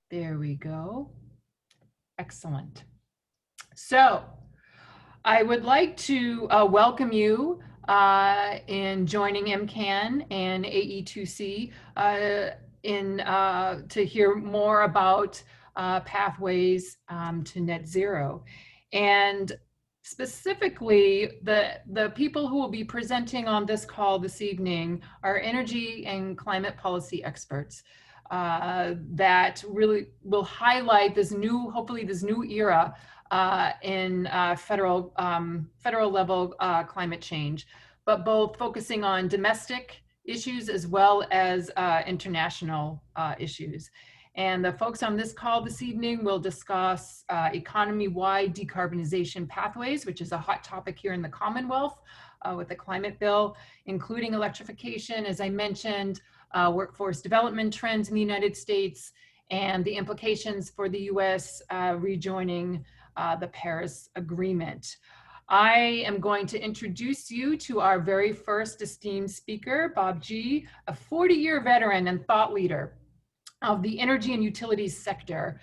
There we go. Excellent. So I would like to welcome you in joining MCAN and AE2C to hear more about pathways to net zero. And specifically, the people who will be presenting on this call this evening are energy and climate policy experts that really will highlight this new, hopefully this new era in federal level climate change, but both focusing on domestic issues as well as international issues. And the folks on this call this evening will discuss economy-wide decarbonization pathways, which is a hot topic here in the Commonwealth with the climate bill, including electrification, as I mentioned, workforce development trends in the United States, and the implications for the US rejoining the Paris Agreement. I am going to introduce you to our very first esteemed speaker, Bob G., a 40-year veteran and thought leader of the energy and utilities sector.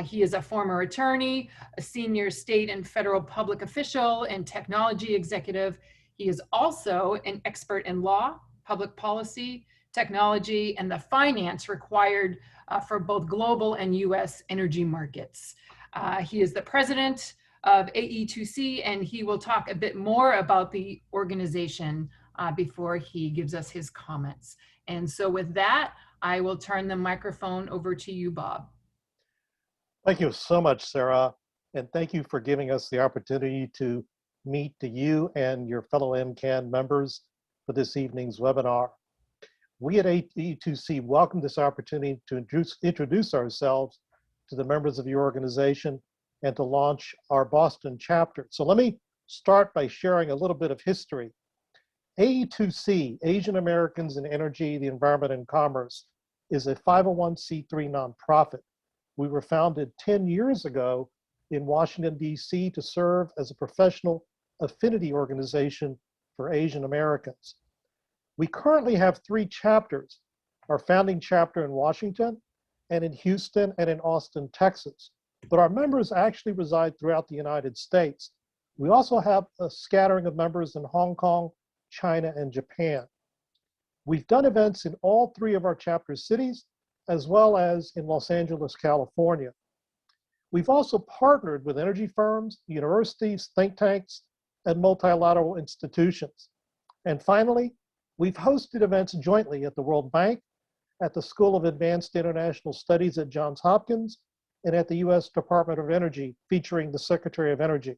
He is a former attorney, a senior state and federal public official, and technology executive. He is also an expert in law, public policy, technology, and the finance required for both global and US energy markets. He is the president of AE2C, and he will talk a bit more about the organization before he gives us his comments. And so with that, I will turn the microphone over to you, Bob. Thank you so much, Sarah, and thank you for giving us the opportunity to meet you and your fellow MCAN members for this evening's webinar. We at AE2C welcome this opportunity to introduce ourselves to the members of your organization and to launch our Boston chapter. So let me start by sharing a little bit of history. AE2C, Asian Americans in Energy, the Environment, and Commerce, is a 501c3 nonprofit. We were founded 10 years ago in Washington, D.C. to serve as a professional affinity organization for Asian Americans. We currently have 3 chapters, our founding chapter in Washington, and in Houston, and in Austin, Texas. But our members actually reside throughout the United States. We also have a scattering of members in Hong Kong, China, and Japan. We've done events in all 3 of our chapter cities, as well as in Los Angeles, California. We've also partnered with energy firms, universities, think tanks, and multilateral institutions. And finally, we've hosted events jointly at the World Bank, at the School of Advanced International Studies at Johns Hopkins, and at the US Department of Energy, featuring the Secretary of Energy.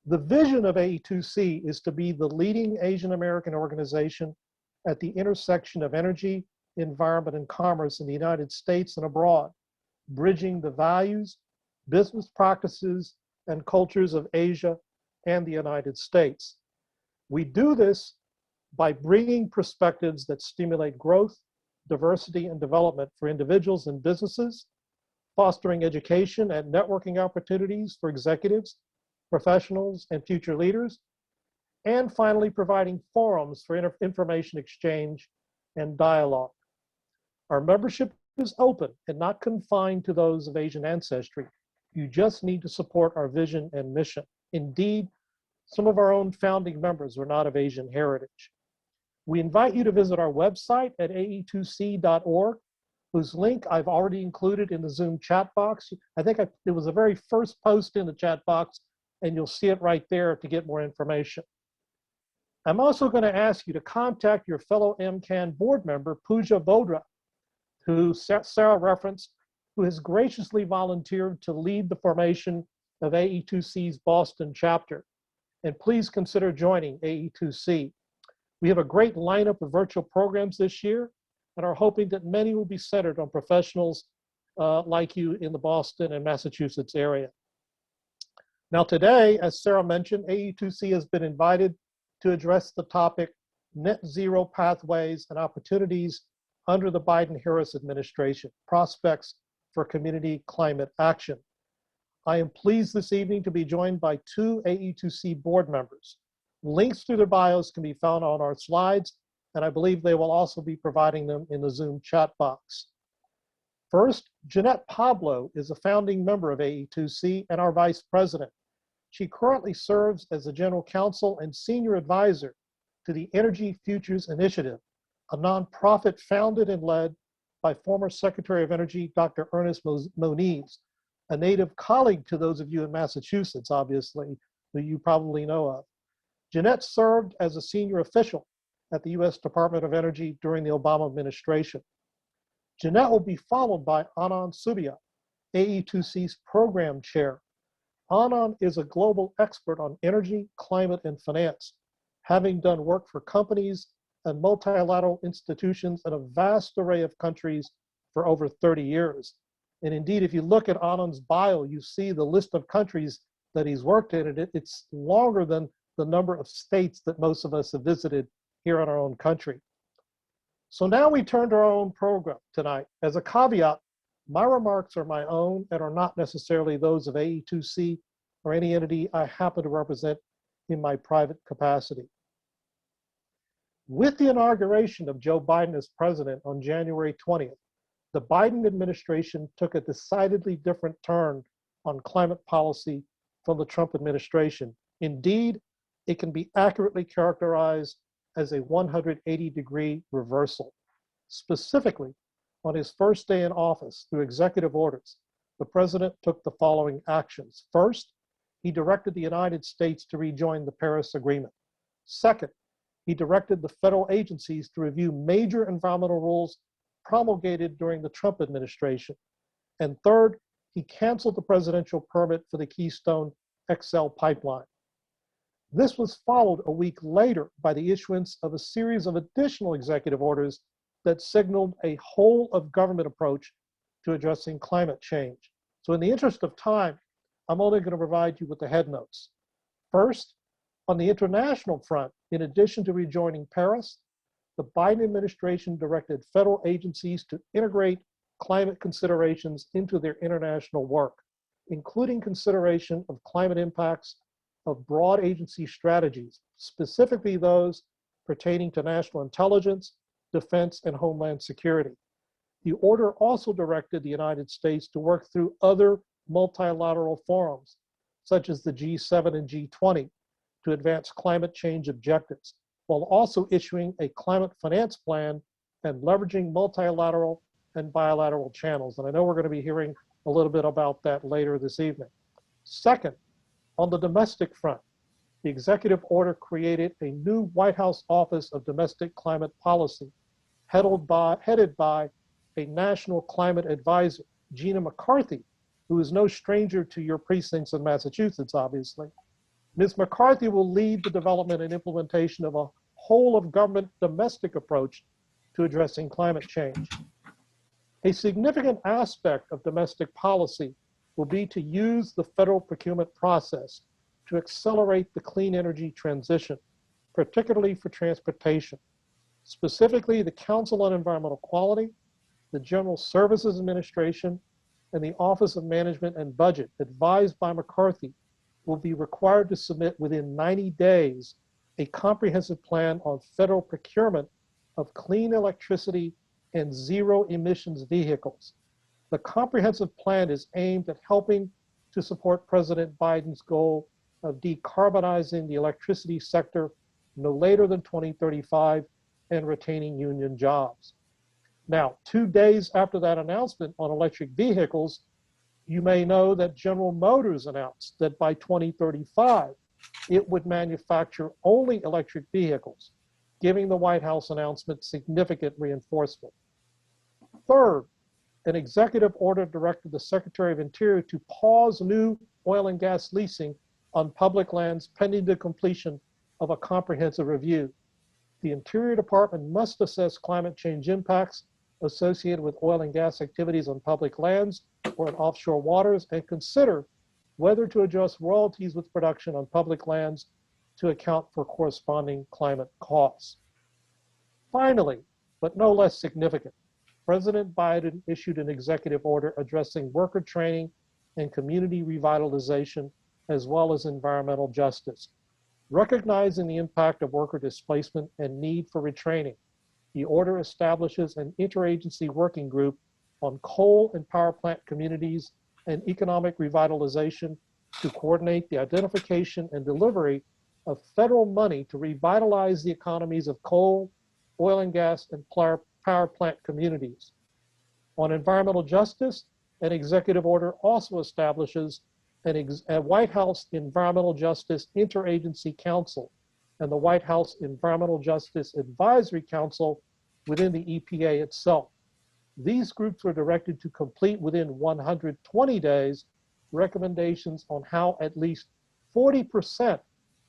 The vision of AE2C is to be the leading Asian American organization at the intersection of energy, environment, and commerce in the United States and abroad, bridging the values, business practices, and cultures of Asia and the United States. We do this by bringing perspectives that stimulate growth, diversity, and development for individuals and businesses, fostering education and networking opportunities for executives, professionals, and future leaders, and finally providing forums for information exchange and dialogue. Our membership is open and not confined to those of Asian ancestry. You just need to support our vision and mission. Indeed, some of our own founding members were not of Asian heritage. We invite you to visit our website at ae2c.org, whose link I've already included in the Zoom chat box. I think it was the very first post in the chat box, and you'll see it right there to get more information. I'm also going to ask you to contact your fellow MCAN board member, Pooja Bodra, who Sarah referenced, who has graciously volunteered to lead the formation of AE2C's Boston chapter. And please consider joining AE2C. We have a great lineup of virtual programs this year and are hoping that many will be centered on professionals like you in the Boston and Massachusetts area. Now today, as Sarah mentioned, AE2C has been invited to address the topic net zero pathways and opportunities under the Biden-Harris administration, prospects for community climate action. I am pleased this evening to be joined by 2 AE2C board members. Links to their bios can be found on our slides, and I believe they will also be providing them in the Zoom chat box. First, Jeanette Pablo is a founding member of AE2C and our vice president. She currently serves as the general counsel and senior advisor to the Energy Futures Initiative, a nonprofit founded and led by former Secretary of Energy, Dr. Ernest Moniz, a native colleague to those of you in Massachusetts, obviously, who you probably know of. Jeanette served as a senior official at the U.S. Department of Energy during the Obama administration. Jeanette will be followed by Anand Subbiah, AE2C's program chair. Anand is a global expert on energy, climate, and finance, having done work for companies and multilateral institutions in a vast array of countries for over 30 years. And indeed, if you look at Anand's bio, you see the list of countries that he's worked in, and it's longer than the number of states that most of us have visited here in our own country. So now we turn to our own program tonight. As a caveat, my remarks are my own and are not necessarily those of AE2C or any entity I happen to represent in my private capacity. With the inauguration of Joe Biden as president on January 20th, the Biden administration took a decidedly different turn on climate policy from the Trump administration. Indeed, it can be accurately characterized as a 180-degree reversal. Specifically, on his first day in office, through executive orders, the president took the following actions. First, he directed the United States to rejoin the Paris Agreement. Second, he directed the federal agencies to review major environmental rules promulgated during the Trump administration. And third, he canceled the presidential permit for the Keystone XL pipeline. This was followed a week later by the issuance of a series of additional executive orders that signaled a whole of government approach to addressing climate change. So in the interest of time, I'm only going to provide you with the head notes. First, on the international front, in addition to rejoining Paris, the Biden administration directed federal agencies to integrate climate considerations into their international work, including consideration of climate impacts of broad agency strategies, specifically those pertaining to national intelligence, defense, and homeland security. The order also directed the United States to work through other multilateral forums, such as the G7 and G20, to advance climate change objectives, while also issuing a climate finance plan and leveraging multilateral and bilateral channels. And I know we're going to be hearing a little bit about that later this evening. Second, on the domestic front, the executive order created a new White House Office of Domestic Climate Policy, headed by a national climate advisor, Gina McCarthy, who is no stranger to your precincts in Massachusetts, obviously. Ms. McCarthy will lead the development and implementation of a whole of government domestic approach to addressing climate change. A significant aspect of domestic policy will be to use the federal procurement process to accelerate the clean energy transition, particularly for transportation. Specifically, the Council on Environmental Quality, the General Services Administration, and the Office of Management and Budget, advised by McCarthy, will be required to submit within 90 days a comprehensive plan on federal procurement of clean electricity and zero emissions vehicles. The comprehensive plan is aimed at helping to support President Biden's goal of decarbonizing the electricity sector no later than 2035 and retaining union jobs. Now, 2 days after that announcement on electric vehicles, you may know that General Motors announced that by 2035, it would manufacture only electric vehicles, giving the White House announcement significant reinforcement. Third, an executive order directed the Secretary of Interior to pause new oil and gas leasing on public lands pending the completion of a comprehensive review. The Interior Department must assess climate change impacts associated with oil and gas activities on public lands or in offshore waters and consider whether to adjust royalties with production on public lands to account for corresponding climate costs. Finally, but no less significant, President Biden issued an executive order addressing worker training and community revitalization, as well as environmental justice. Recognizing the impact of worker displacement and need for retraining, the order establishes an interagency working group on coal and power plant communities and economic revitalization to coordinate the identification and delivery of federal money to revitalize the economies of coal, oil and gas, and power plant communities. On environmental justice, an executive order also establishes a White House Environmental Justice Interagency Council and the White House Environmental Justice Advisory Council within the EPA itself. These groups were directed to complete within 120 days recommendations on how at least 40%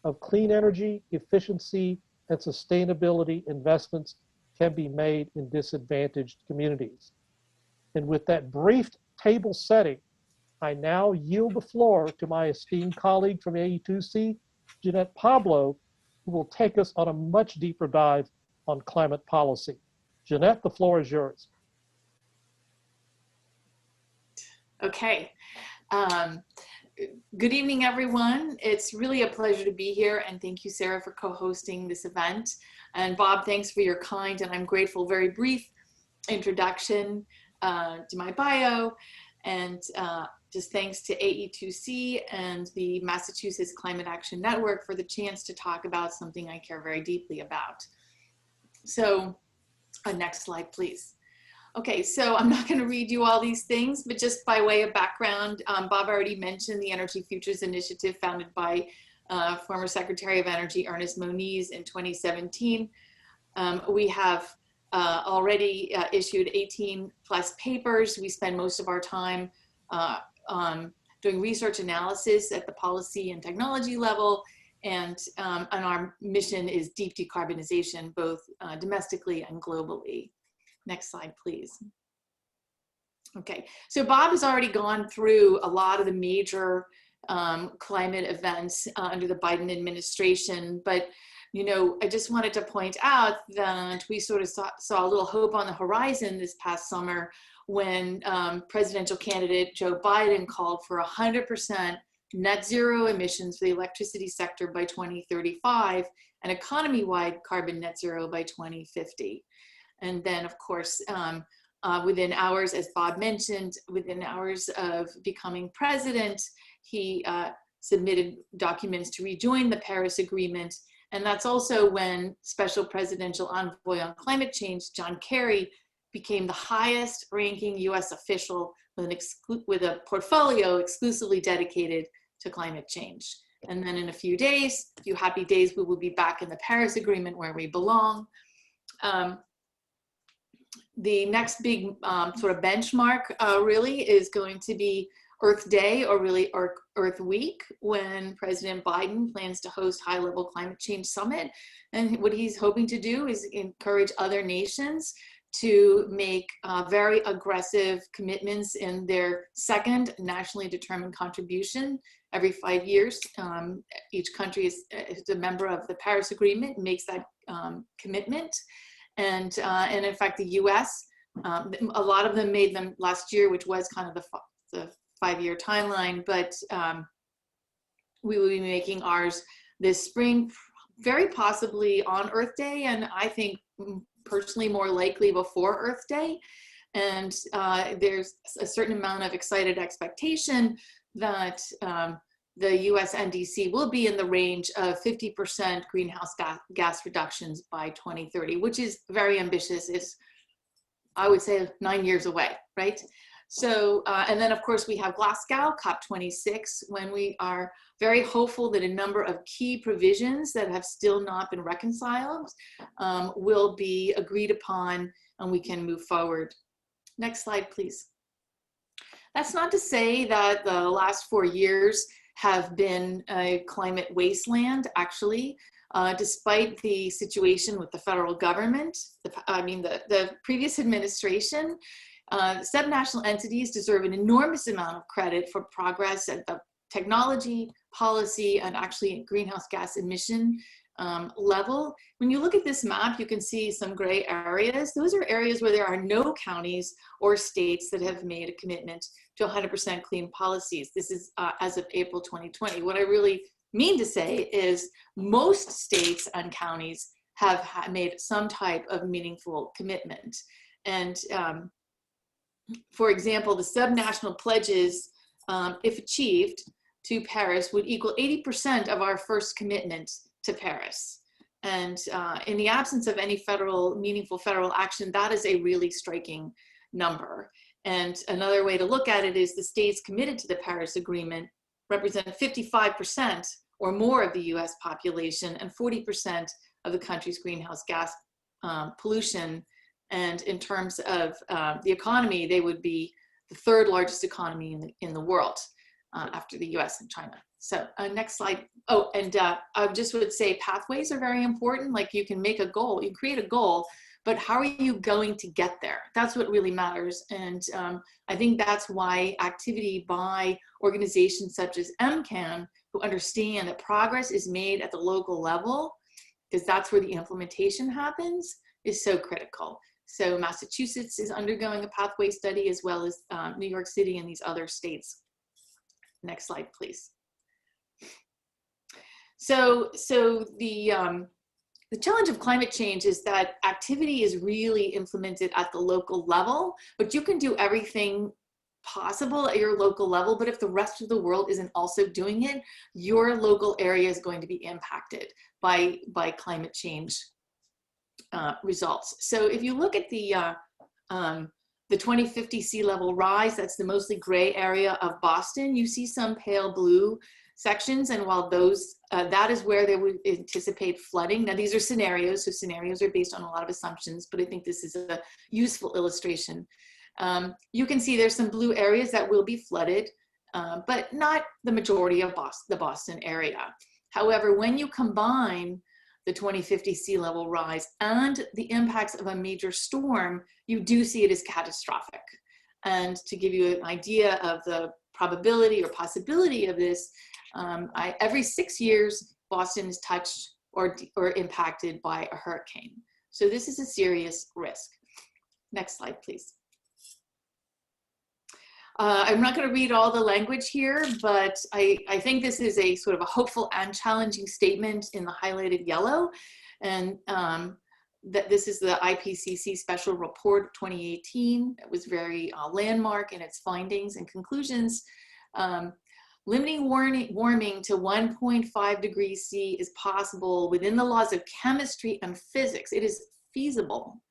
of clean energy, efficiency, and sustainability investments can be made in disadvantaged communities. And with that brief table setting, I now yield the floor to my esteemed colleague from AE2C, Jeanette Pablo, who will take us on a much deeper dive on climate policy. Jeanette, the floor is yours. Okay. Good evening, everyone. It's really a pleasure to be here, and thank you, Sarah, for co-hosting this event. And Bob, thanks for your kind, and I'm grateful, very brief introduction to my bio, and just thanks to AE2C and the Massachusetts Climate Action Network for the chance to talk about something I care very deeply about. So, next slide, please. Okay, so I'm not going to read you all these things, but just by way of background, Bob already mentioned the Energy Futures Initiative founded by former Secretary of Energy Ernest Moniz in 2017. We have already issued 18 plus papers. We spend most of our time doing research analysis at the policy and technology level, and our mission is deep decarbonization, both domestically and globally. Next slide, please. Okay, so Bob has already gone through a lot of the major climate events under the Biden administration, but you know, I just wanted to point out that we sort of saw a little hope on the horizon this past summer when presidential candidate Joe Biden called for 100% net zero emissions for the electricity sector by 2035 and economy-wide carbon net zero by 2050. And then, of course, within hours, as Bob mentioned, within hours of becoming president, he submitted documents to rejoin the Paris Agreement. And that's also when Special Presidential Envoy on Climate Change, John Kerry, became the highest ranking US official with a portfolio exclusively dedicated to climate change. And then in a few days, a few happy days, we will be back in the Paris Agreement where we belong. The next big sort of benchmark really is going to be Earth Day, or really Earth Week, when President Biden plans to host high-level climate change summit. And what he's hoping to do is encourage other nations to make very aggressive commitments in their second nationally determined contribution every 5 years. Each country is a member of the Paris Agreement, makes that commitment. And in fact, the US, a lot of them made them last year, which was kind of the 5-year timeline, but we will be making ours this spring, very possibly on Earth Day, and I think personally more likely before Earth Day. And there's a certain amount of excited expectation that the US NDC will be in the range of 50% greenhouse gas reductions by 2030, which is very ambitious. It's, I would say, 9 years away, right? So, and then of course we have Glasgow, COP26, when we are very hopeful that a number of key provisions that have still not been reconciled will be agreed upon and we can move forward. Next slide, please. That's not to say that the last 4 years have been a climate wasteland, actually. Despite the situation with the federal government, the previous administration, subnational entities deserve an enormous amount of credit for progress at the technology, policy, and actually greenhouse gas emission level. When you look at this map, you can see some gray areas. Those are areas where there are no counties or states that have made a commitment to 100% clean policies. This is as of April 2020. What I really mean to say is most states and counties have made some type of meaningful commitment. And For example, the subnational pledges, if achieved, to Paris would equal 80% of our first commitment to Paris. And in the absence of any meaningful federal action, that is a really striking number. And another way to look at it is the states committed to the Paris Agreement represent 55% or more of the US population and 40% of the country's greenhouse gas pollution. And in terms of the economy, they would be the third largest economy in the world after the US and China. So next slide. Oh, and I just would say pathways are very important. Like you can make a goal, you create a goal, but how are you going to get there? That's what really matters. And I think that's why activity by organizations such as MCAN, who understand that progress is made at the local level, because that's where the implementation happens, is so critical. So Massachusetts is undergoing a pathway study, as well as New York City and these other states. Next slide, please. So the challenge of climate change is that activity is really implemented at the local level, but you can do everything possible at your local level, but if the rest of the world isn't also doing it, your local area is going to be impacted by climate change results. So if you look at the 2050 sea level rise, that's the mostly gray area of Boston, you see some pale blue sections, and while those, that is where they would anticipate flooding. Now these are scenarios, so scenarios are based on a lot of assumptions, but I think this is a useful illustration. You can see there's some blue areas that will be flooded, but not the majority of the Boston area. However, when you combine the 2050 sea level rise and the impacts of a major storm, you do see it as catastrophic. And to give you an idea of the probability or possibility of this, every 6 years, Boston is touched or impacted by a hurricane. So this is a serious risk. Next slide, please. I'm not going to read all the language here, but I think this is a sort of a hopeful and challenging statement in the highlighted yellow. And that this is the IPCC Special Report 2018. It was very landmark in its findings and conclusions. Limiting warming to 1.5 degrees C is possible within the laws of chemistry and physics. It is feasible,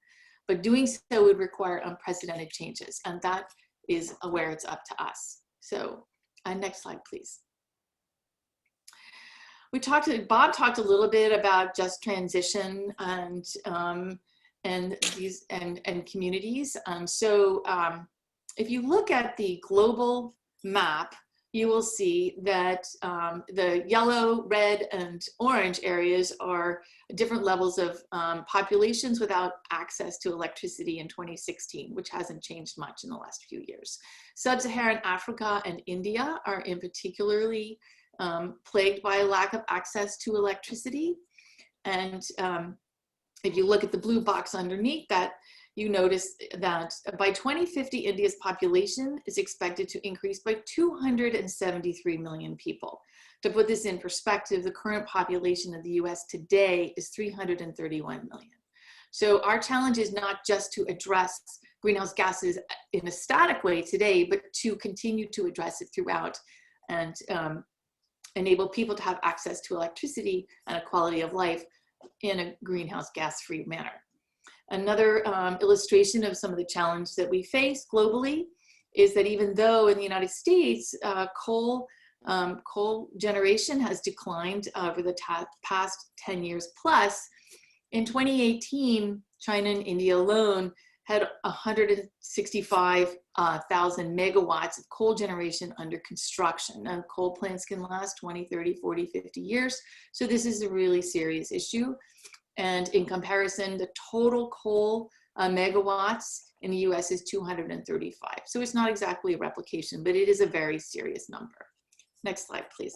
but doing so would require unprecedented changes, and that is where it's up to us. So next slide, please. Bob talked a little bit about just transition and communities. So if you look at the global map, you will see that the yellow, red, and orange areas are different levels of populations without access to electricity in 2016, which hasn't changed much in the last few years. Sub-Saharan Africa and India are in particularly plagued by a lack of access to electricity. And if you look at the blue box underneath that, you notice that by 2050, India's population is expected to increase by 273 million people. To put this in perspective, the current population of the US today is 331 million. So our challenge is not just to address greenhouse gases in a static way today, but to continue to address it throughout and enable people to have access to electricity and a quality of life in a greenhouse gas-free manner. Another illustration of some of the challenges that we face globally is that even though in the United States, coal generation has declined over the past 10 years plus, in 2018, China and India alone had 165,000 megawatts of coal generation under construction. Now, coal plants can last 20, 30, 40, 50 years. So this is a really serious issue. And in comparison, the total coal megawatts in the US is 235. So it's not exactly a replication, but it is a very serious number. Next slide, please.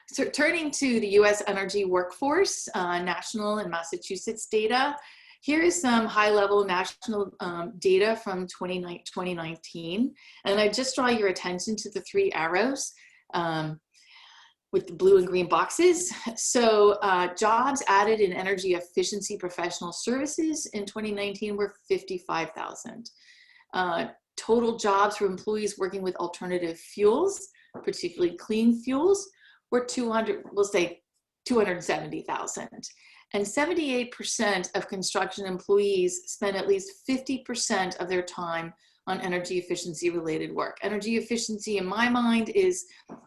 So turning to the US energy workforce, national and Massachusetts data, here is some high-level national data from 2019. And I just draw your attention to the 3 arrows with the blue and green boxes. So jobs added in energy efficiency professional services in 2019 were 55,000. Total jobs for employees working with alternative fuels, particularly clean fuels, were 270,000. And 78% of construction employees spend at least 50% of their time on energy efficiency related work. Energy efficiency, in my mind, is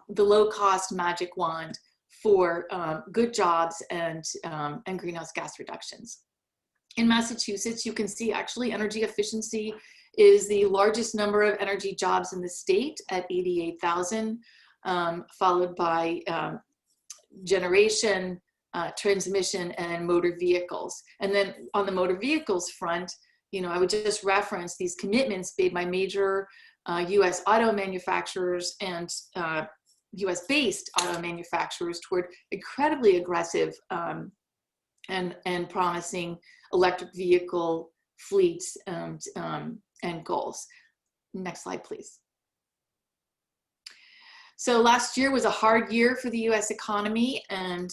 the low-cost magic wand for good jobs and greenhouse gas reductions. In Massachusetts, you can see actually energy efficiency is the largest number of energy jobs in the state at 88,000, followed by generation, transmission, and motor vehicles. And then on the motor vehicles front, I would just reference these commitments made by major US auto manufacturers and US-based auto manufacturers toward incredibly aggressive and promising electric vehicle fleets and goals. Next slide, please. So last year was a hard year for the US economy, and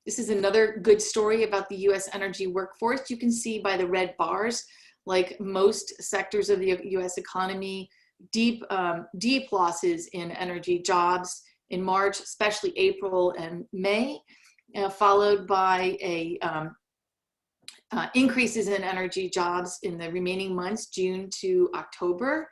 this is another good story about the US energy workforce. You can see by the red bars, like most sectors of the US economy, deep losses in energy jobs in March, especially April and May, followed by increases in energy jobs in the remaining months, June to October.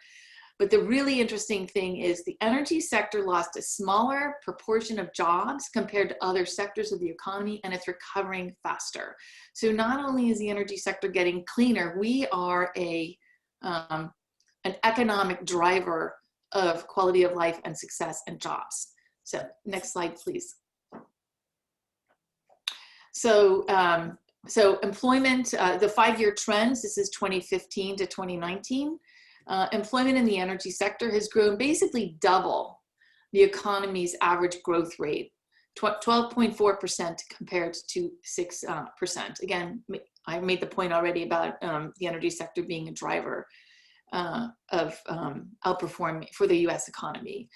But the really interesting thing is the energy sector lost a smaller proportion of jobs compared to other sectors of the economy, and it's recovering faster. So not only is the energy sector getting cleaner, we are an economic driver of quality of life and success and jobs. So next slide, please. So employment, the 5-year trends, this is 2015 to 2019. Employment in the energy sector has grown basically double the economy's average growth rate, 12.4% compared to 6%. Again, I made the point already about the energy sector being a driver of outperforming for the US economy.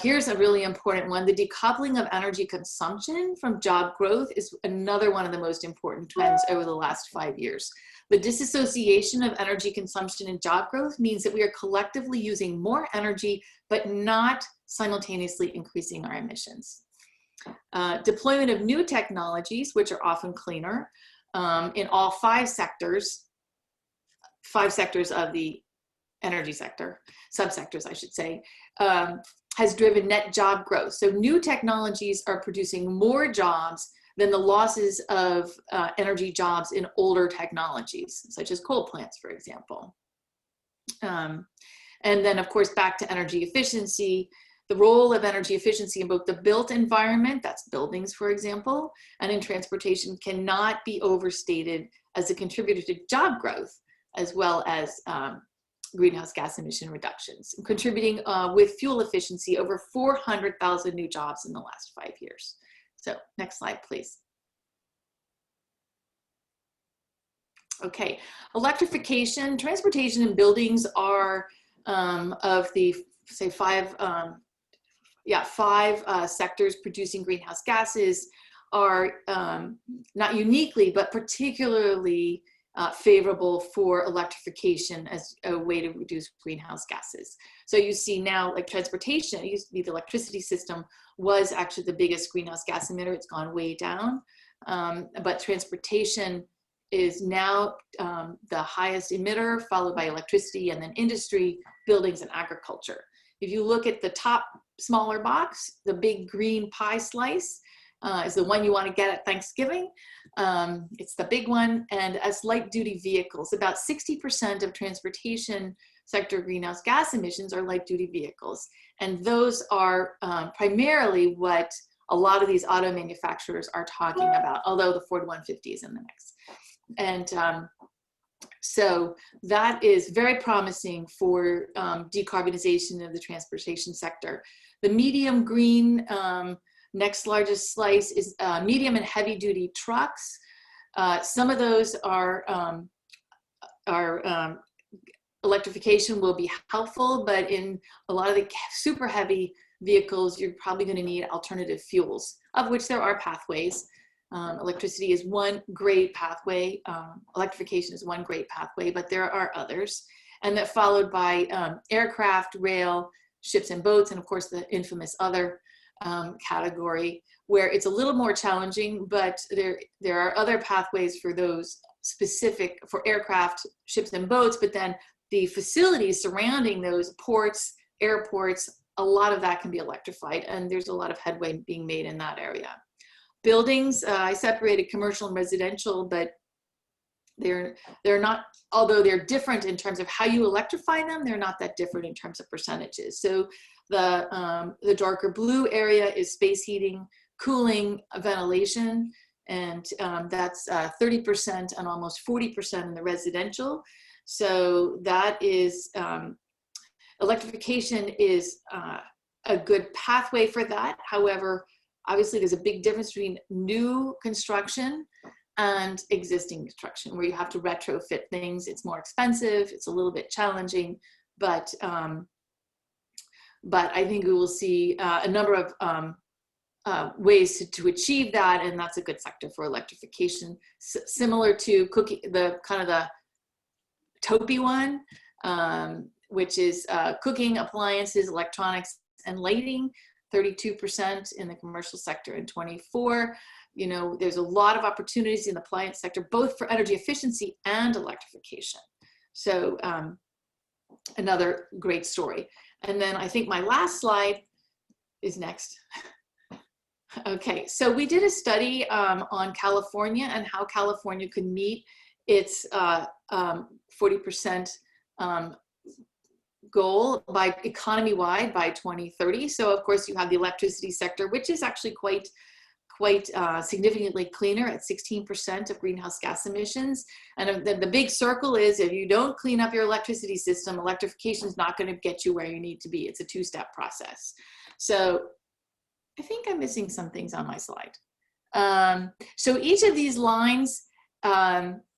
Here's a really important one. The decoupling of energy consumption from job growth is another one of the most important trends over the last 5 years. The disassociation of energy consumption and job growth means that we are collectively using more energy, but not simultaneously increasing our emissions. Deployment of new technologies, which are often cleaner, in all five sectors of the energy sector, subsectors, I should say, has driven net job growth. So new technologies are producing more jobs than the losses of energy jobs in older technologies, such as coal plants, for example. And then, of course, back to energy efficiency. The role of energy efficiency in both the built environment, that's buildings, for example, and in transportation cannot be overstated as a contributor to job growth, as well as greenhouse gas emission reductions, contributing with fuel efficiency over 400,000 new jobs in the last 5 years. So next slide, please. Okay, electrification, transportation, and buildings are of the, say, five sectors producing greenhouse gases are not uniquely, but particularly favorable for electrification as a way to reduce greenhouse gases. So you see now, like transportation, it used to be the electricity system was actually the biggest greenhouse gas emitter. It's gone way down, but transportation is now the highest emitter, followed by electricity and then industry, buildings, and agriculture. If you look at the top smaller box, the big green pie slice is the one you want to get at Thanksgiving. It's the big one. And as light duty vehicles, about 60% of transportation sector greenhouse gas emissions are light duty vehicles. And those are primarily what a lot of these auto manufacturers are talking about, although the Ford 150 is in the mix. And so that is very promising for decarbonization of the transportation sector. The medium green, next largest slice is medium and heavy duty trucks. Some of those are electrification will be helpful, but in a lot of the super heavy vehicles, you're probably going to need alternative fuels, of which there are pathways. Electricity is one great pathway. Electrification is one great pathway, but there are others. and that followed by aircraft, rail, ships and boats, and of course the infamous other category, where it's a little more challenging, but there are other pathways for those specific for aircraft, ships and boats, but then the facilities surrounding those ports, airports, a lot of that can be electrified, and there's a lot of headway being made in that area. Buildings, I separated commercial and residential, but they're not, although they're different in terms of how you electrify them, they're not that different in terms of percentages. So the darker blue area is space heating, cooling, ventilation, and that's 30% and almost 40% in the residential. So that is, electrification is a good pathway for that. However, obviously there's a big difference between new construction and existing construction, where you have to retrofit things. It's more expensive, it's a little bit challenging, but I think we will see a number of ways to achieve that, and that's a good sector for electrification. Similar to cooking, the kind of the TOPY one, which is cooking, appliances, electronics, and lighting, 32% in the commercial sector and 24. You know, there's a lot of opportunities in the appliance sector, both for energy efficiency and electrification. So another great story. And then I think my last slide is next. Okay, so we did a study on California and how California could meet its 40% goal by economy-wide by 2030. So of course you have the electricity sector, which is actually quite significantly cleaner at 16% of greenhouse gas emissions. And the big circle is, if you don't clean up your electricity system, electrification is not going to get you where you need to be. It's a two-step process. So I think I'm missing some things on my slide. So each of these lines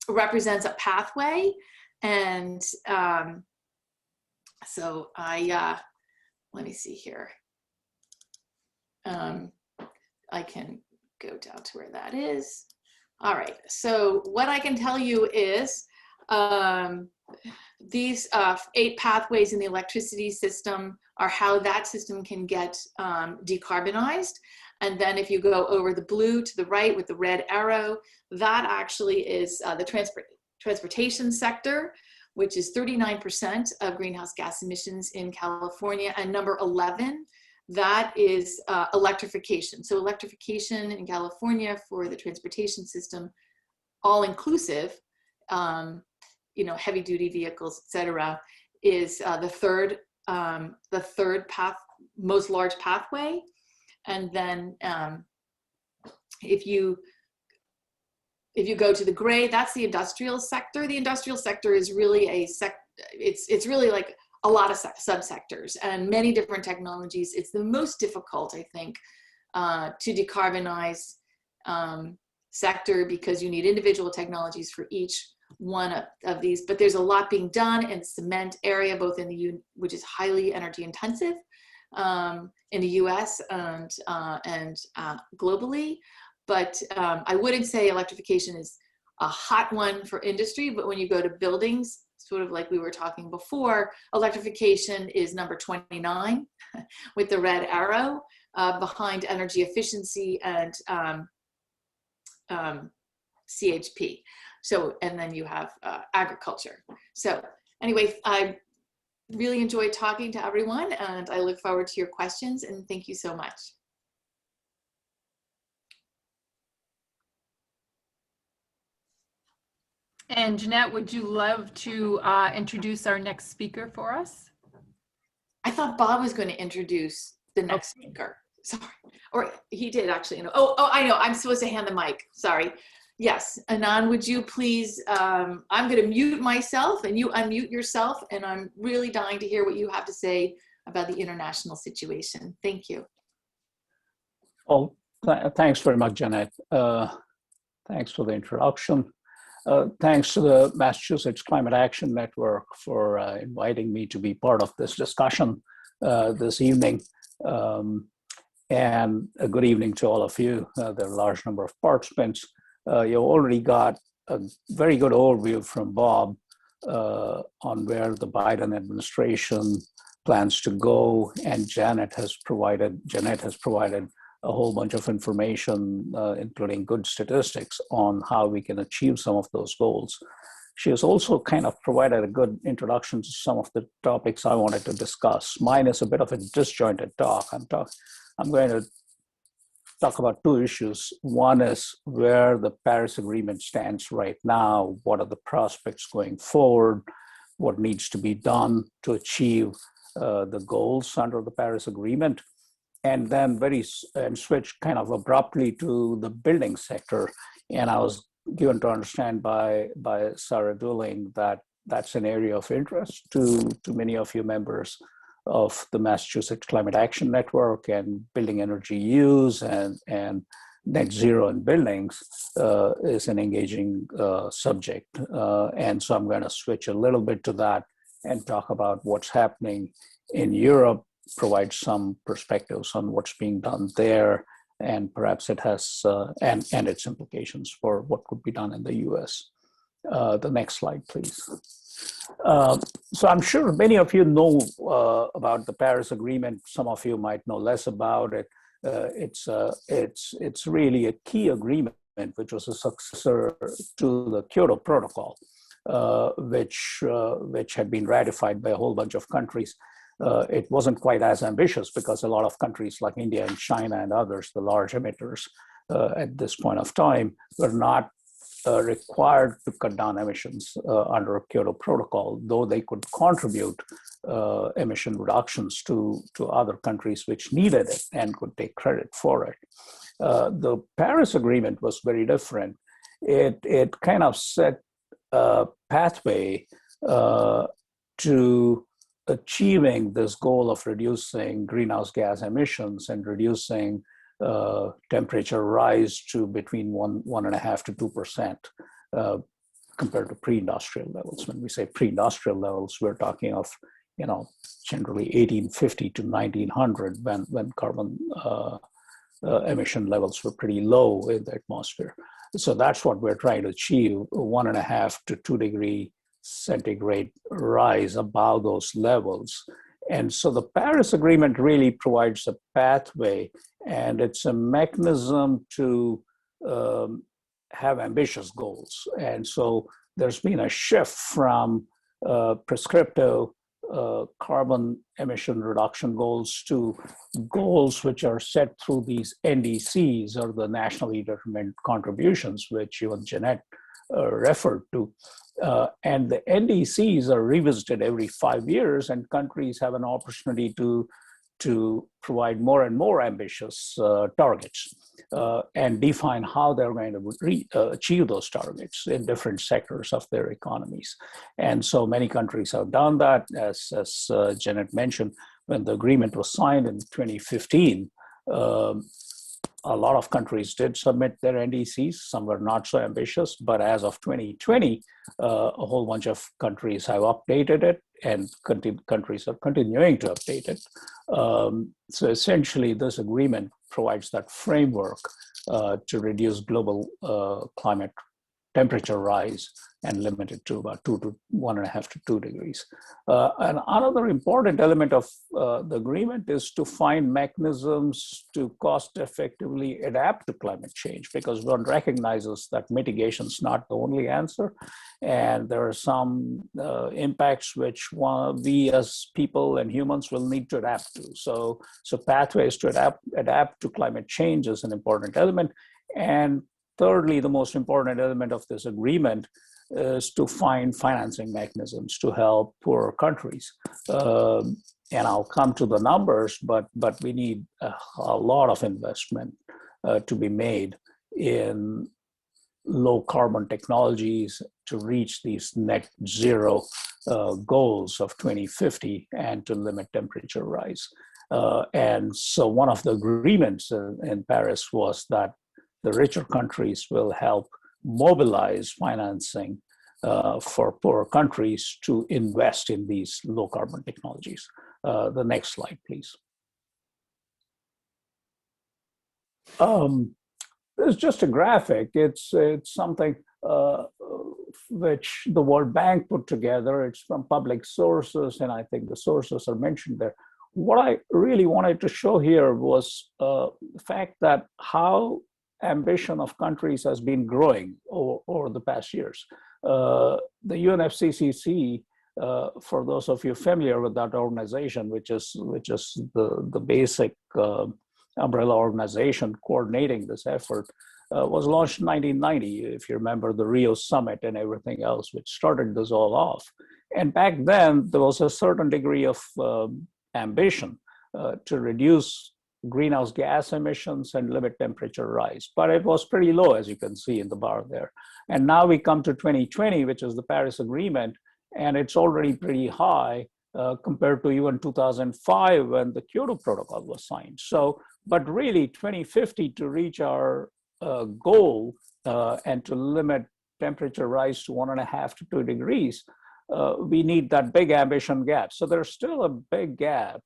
represents a pathway. And so let me see here. I can go down to where that is. All right, so what I can tell you is these 8 pathways in the electricity system are how that system can get decarbonized. And then if you go over the blue to the right with the red arrow, that actually is the transportation sector, which is 39% of greenhouse gas emissions in California. And number 11, that is electrification. So electrification in California for the transportation system, all inclusive, you know, heavy duty vehicles, et cetera, is the third most large pathway. And then if you go to the gray, that's the industrial sector. The industrial sector is really it's really like a lot of subsectors and many different technologies. It's the most difficult, I think, to decarbonize sector, because you need individual technologies for each one of these. But there's a lot being done in the cement area, both in the which is highly energy intensive in the U.S. and globally. But I wouldn't say electrification is a hot one for industry, but when you go to buildings, sort of like we were talking before, electrification is number 29 with the red arrow behind energy efficiency and CHP. So, and then you have agriculture. So anyway, I really enjoyed talking to everyone, and I look forward to your questions, and thank you so much. And Jeanette, would you love to introduce our next speaker for us? I thought Bob was going to introduce the next speaker. Sorry. Or he did actually. Oh, I know. I'm supposed to hand the mic. Sorry. Yes. Anand, would you please, I'm going to mute myself and you unmute yourself. And I'm really dying to hear what you have to say about the international situation. Thank you. Well, thanks very much, Jeanette. Thanks for the introduction. Thanks to the Massachusetts Climate Action Network for inviting me to be part of this discussion this evening. And a good evening to all of you. There are a large number of participants. You already got a very good overview from Bob on where the Biden administration plans to go, and Jeanette has provided a whole bunch of information, including good statistics on how we can achieve some of those goals. She has also kind of provided a good introduction to some of the topics I wanted to discuss. Mine is a bit of a disjointed talk. I'm going to talk about two issues. One is where the Paris Agreement stands right now. What are the prospects going forward? What needs to be done to achieve the goals under the Paris Agreement? And then switch kind of abruptly to the building sector. And I was given to understand by Sarah Dooling that that's an area of interest to many of you members of the Massachusetts Climate Action Network, and building energy use and net zero in buildings is an engaging subject. And so I'm going to switch a little bit to that and talk about what's happening in Europe, provide some perspectives on what's being done there, and perhaps it has and its implications for what could be done in the US. The next slide, please. So I'm sure many of you know about the Paris Agreement. Some of you might know less about it. It's really a key agreement, which was a successor to the Kyoto Protocol, which had been ratified by a whole bunch of countries. It wasn't quite as ambitious because a lot of countries like India and China and others, the large emitters at this point of time, were not required to cut down emissions under a Kyoto Protocol, though they could contribute emission reductions to other countries which needed it and could take credit for it. The Paris Agreement was very different. It kind of set a pathway to achieving this goal of reducing greenhouse gas emissions and reducing temperature rise to between 1.5 to 2% compared to pre-industrial levels. When we say pre-industrial levels, we're talking of generally 1850 to 1900 when carbon emission levels were pretty low in the atmosphere. So that's what we're trying to achieve: 1.5 to 2 degree centigrade rise above those levels. And so the Paris Agreement really provides a pathway, and it's a mechanism to have ambitious goals. And so there's been a shift from prescriptive carbon emission reduction goals to goals which are set through these NDCs, or the nationally determined contributions, which even Jeanette referred to. And the NDCs are revisited every 5 years, and countries have an opportunity to provide more and more ambitious targets and define how they're going to achieve those targets in different sectors of their economies. And so many countries have done that. As Jeanette mentioned, when the agreement was signed in 2015, a lot of countries did submit their NDCs. Some were not so ambitious, but as of 2020, a whole bunch of countries have updated it, and countries are continuing to update it. So essentially, this agreement provides that framework to reduce global climate temperature rise and limit it to about 1.5 to 2 degrees. And another important element of the agreement is to find mechanisms to cost effectively adapt to climate change, because one recognizes that mitigation is not the only answer. And there are some impacts which we as people and humans will need to adapt to. So pathways to adapt to climate change is an important element. And thirdly, the most important element of this agreement is to find financing mechanisms to help poorer countries. And I'll come to the numbers, but we need a lot of investment to be made in low carbon technologies to reach these net zero goals of 2050 and to limit temperature rise. And so one of the agreements in Paris was that the richer countries will help mobilize financing for poorer countries to invest in these low carbon technologies. The next slide, please. It's just a graphic. It's something which the World Bank put together. It's from public sources, and I think the sources are mentioned there. What I really wanted to show here was the fact that how ambition of countries has been growing over the past years. The UNFCCC, for those of you familiar with that organization, which is the basic umbrella organization coordinating this effort, was launched in 1990, if you remember the Rio summit and everything else, which started this all off. And back then, there was a certain degree of ambition to reduce greenhouse gas emissions and limit temperature rise. But it was pretty low, as you can see in the bar there. And now we come to 2020, which is the Paris Agreement, and it's already pretty high compared to even 2005 when the Kyoto Protocol was signed. So, but really 2050 to reach our goal and to limit temperature rise to 1.5 to 2 degrees, we need that big ambition gap. So there's still a big gap.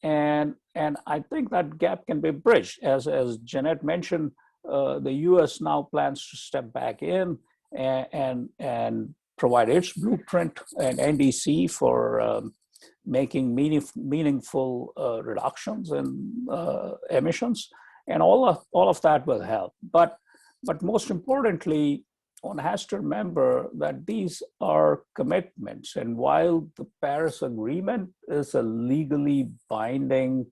And I think that gap can be bridged. As Jeanette mentioned, the US now plans to step back in and provide its blueprint and NDC for making meaningful reductions in emissions. And all of that will help. But most importantly, one has to remember that these are commitments. And while the Paris Agreement is a legally binding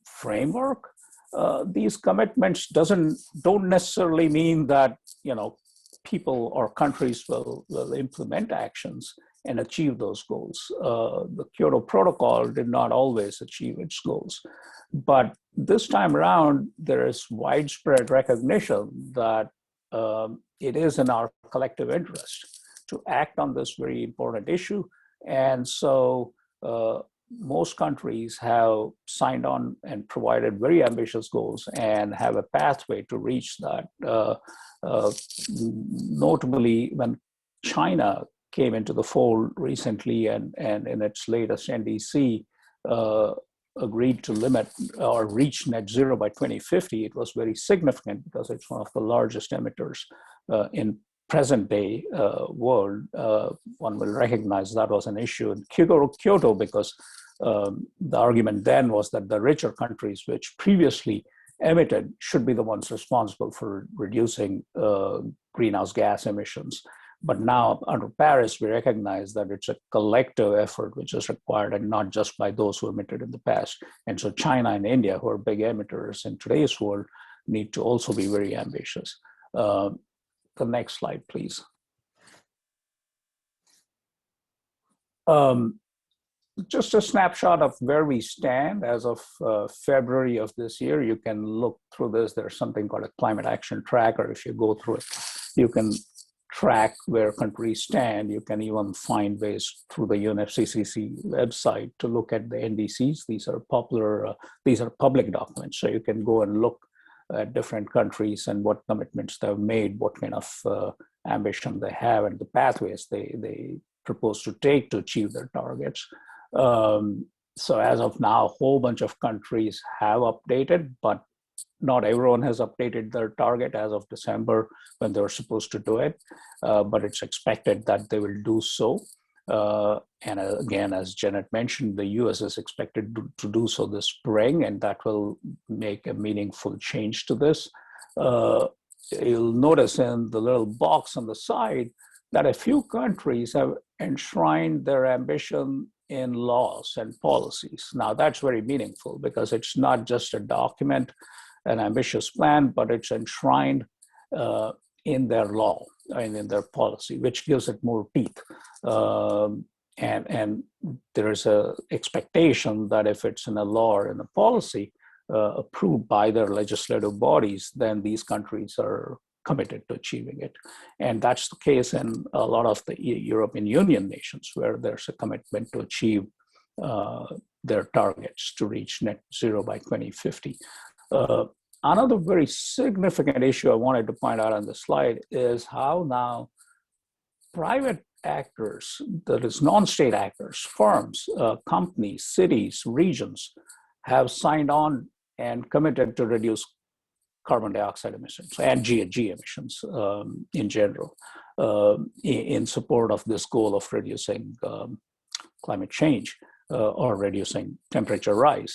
framework, these commitments don't necessarily mean that, you know, people or countries will implement actions and achieve those goals. The Kyoto Protocol did not always achieve its goals. But this time around, there is widespread recognition that it is in our collective interest to act on this very important issue. And so most countries have signed on and provided very ambitious goals and have a pathway to reach that. Notably, when China came into the fold recently and in its latest NDC, agreed to limit or reach net zero by 2050, it was very significant because it's one of the largest emitters in present day world. One will recognize that was an issue in Kyoto because the argument then was that the richer countries which previously emitted should be the ones responsible for reducing greenhouse gas emissions. But now under Paris, we recognize that it's a collective effort which is required and not just by those who emitted in the past. And so China and India, who are big emitters in today's world, need to also be very ambitious. The next slide, please. Just a snapshot of where we stand as of February of this year. You can look through this. There's something called a climate action tracker. If you go through it, you can track where countries stand. You can even find ways through the UNFCCC website to look at the NDCs. These are public documents. So you can go and look at different countries and what commitments they've made, what kind of ambition they have, and the pathways they propose to take to achieve their targets. So as of now, a whole bunch of countries have updated, but not everyone has updated their target as of December when they were supposed to do it, but it's expected that they will do so. And again, as Jeanette mentioned, the US is expected to do so this spring, and that will make a meaningful change to this. You'll notice in the little box on the side that a few countries have enshrined their ambition in laws and policies. Now that's very meaningful because it's not just a document, an ambitious plan, but it's enshrined in their law and in their policy, which gives it more teeth. And there is an expectation that if it's in a law or in a policy approved by their legislative bodies, then these countries are committed to achieving it. And that's the case in a lot of the European Union nations where there's a commitment to achieve their targets to reach net zero by 2050. Another very significant issue I wanted to point out on the slide is how now private actors, that is non-state actors, firms, companies, cities, regions, have signed on and committed to reduce carbon dioxide emissions and GHG emissions in general in support of this goal of reducing climate change or reducing temperature rise.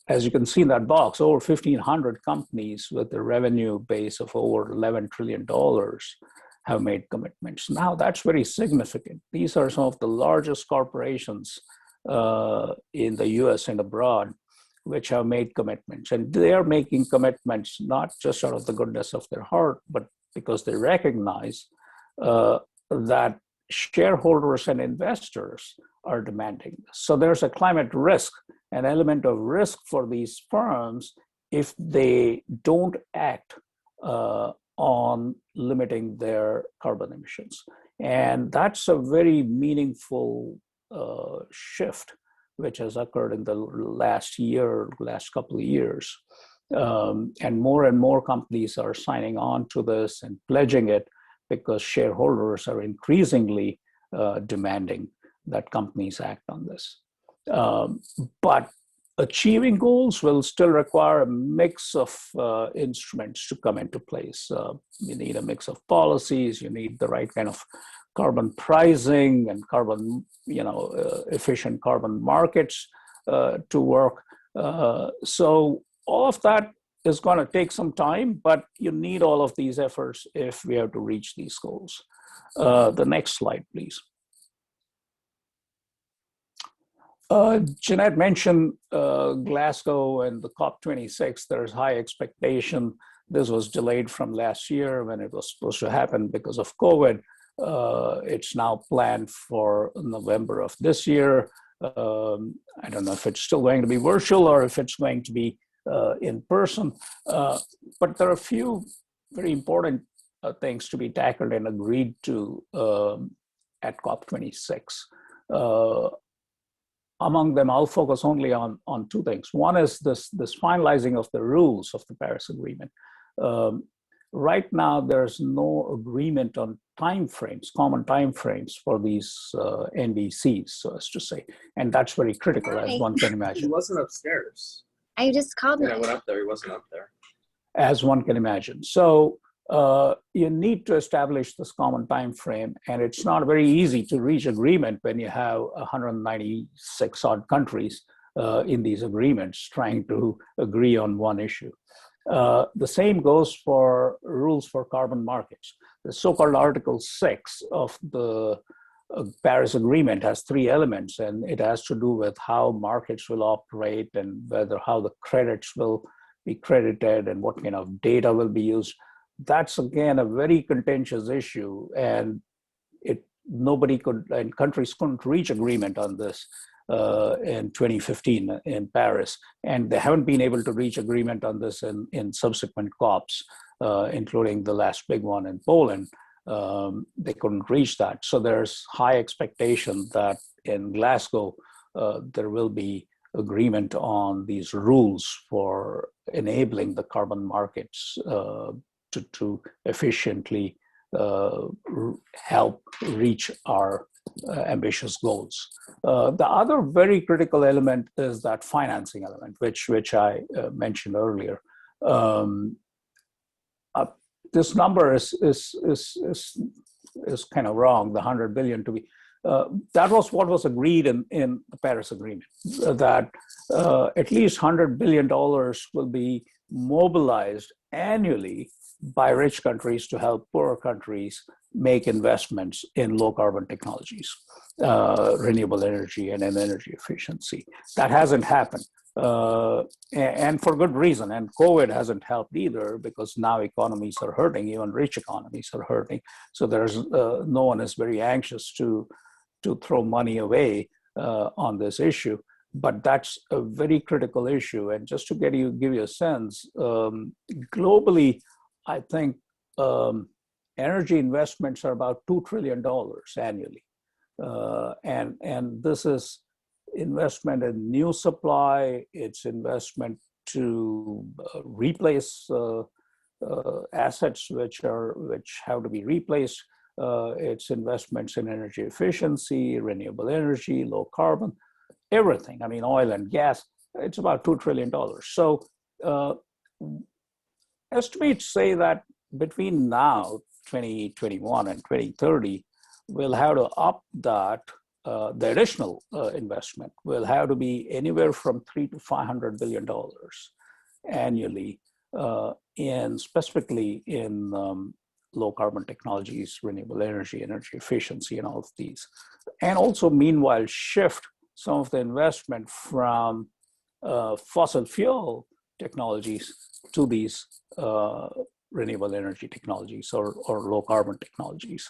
As you can see in that box, over 1,500 companies with a revenue base of over $11 trillion have made commitments. Now, that's very significant. These are some of the largest corporations in the US and abroad which have made commitments. And they are making commitments not just out of the goodness of their heart, but because they recognize that shareholders and investors are demanding this. So there's a climate risk, an element of risk for these firms if they don't act on limiting their carbon emissions. And that's a very meaningful shift which has occurred in the last couple of years. And more companies are signing on to this and pledging it because shareholders are increasingly demanding that companies act on this. But achieving goals will still require a mix of instruments to come into place. You need a mix of policies, you need the right kind of carbon pricing and carbon, efficient carbon markets to work. So all of that is going to take some time, but you need all of these efforts if we have to reach these goals. The next slide, please. Jeanette mentioned Glasgow and the COP26. There's high expectation. This was delayed from last year when it was supposed to happen because of COVID. It's now planned for November of this year. I don't know if it's still going to be virtual or if it's going to be in person. But there are a few very important things to be tackled and agreed to at COP26. Among them, I'll focus only on two things. One is this finalizing of the rules of the Paris Agreement. Right now, there's no agreement on timeframes, common timeframes for these NDCs, so as to say. And that's very critical, as one can imagine. He wasn't upstairs. I just called him. I went up there, he wasn't up there. As one can imagine. So you need to establish this common time frame, and it's not very easy to reach agreement when you have 196 odd countries in these agreements trying to agree on one issue. The same goes for rules for carbon markets. The so-called Article 6 of the Paris Agreement has three elements, and it has to do with how markets will operate and how the credits will be credited and what kind of data will be used. That's again a very contentious issue, and countries couldn't reach agreement on this in 2015 in Paris, and they haven't been able to reach agreement on this in subsequent COPs, including the last big one in Poland. They couldn't reach that. So there's high expectation that in Glasgow, there will be agreement on these rules for enabling the carbon markets to efficiently help reach our ambitious goals. The other very critical element is that financing element, which I mentioned earlier. This number is kind of wrong. The 100 billion to be that was what was agreed in the Paris Agreement, that at least $100 billion will be mobilized annually by rich countries to help poorer countries make investments in low carbon technologies, renewable energy and energy efficiency. That hasn't happened. And for good reason. And COVID hasn't helped either, because now economies are hurting, even rich economies are hurting. So there's no one is very anxious to throw money away on this issue. But that's a very critical issue. And just to give you a sense, globally, I think energy investments are about $2 trillion annually. And this is investment in new supply, it's investment to replace assets which have to be replaced. It's investments in energy efficiency, renewable energy, low carbon, everything. I mean, oil and gas, it's about $2 trillion. So estimates say that between now, 2021 and 2030, we'll have to up that, the additional investment will have to be anywhere from $300 to $500 billion annually, specifically in low carbon technologies, renewable energy, energy efficiency, and all of these. And also, meanwhile, shift some of the investment from fossil fuel technologies to these renewable energy technologies or low carbon technologies.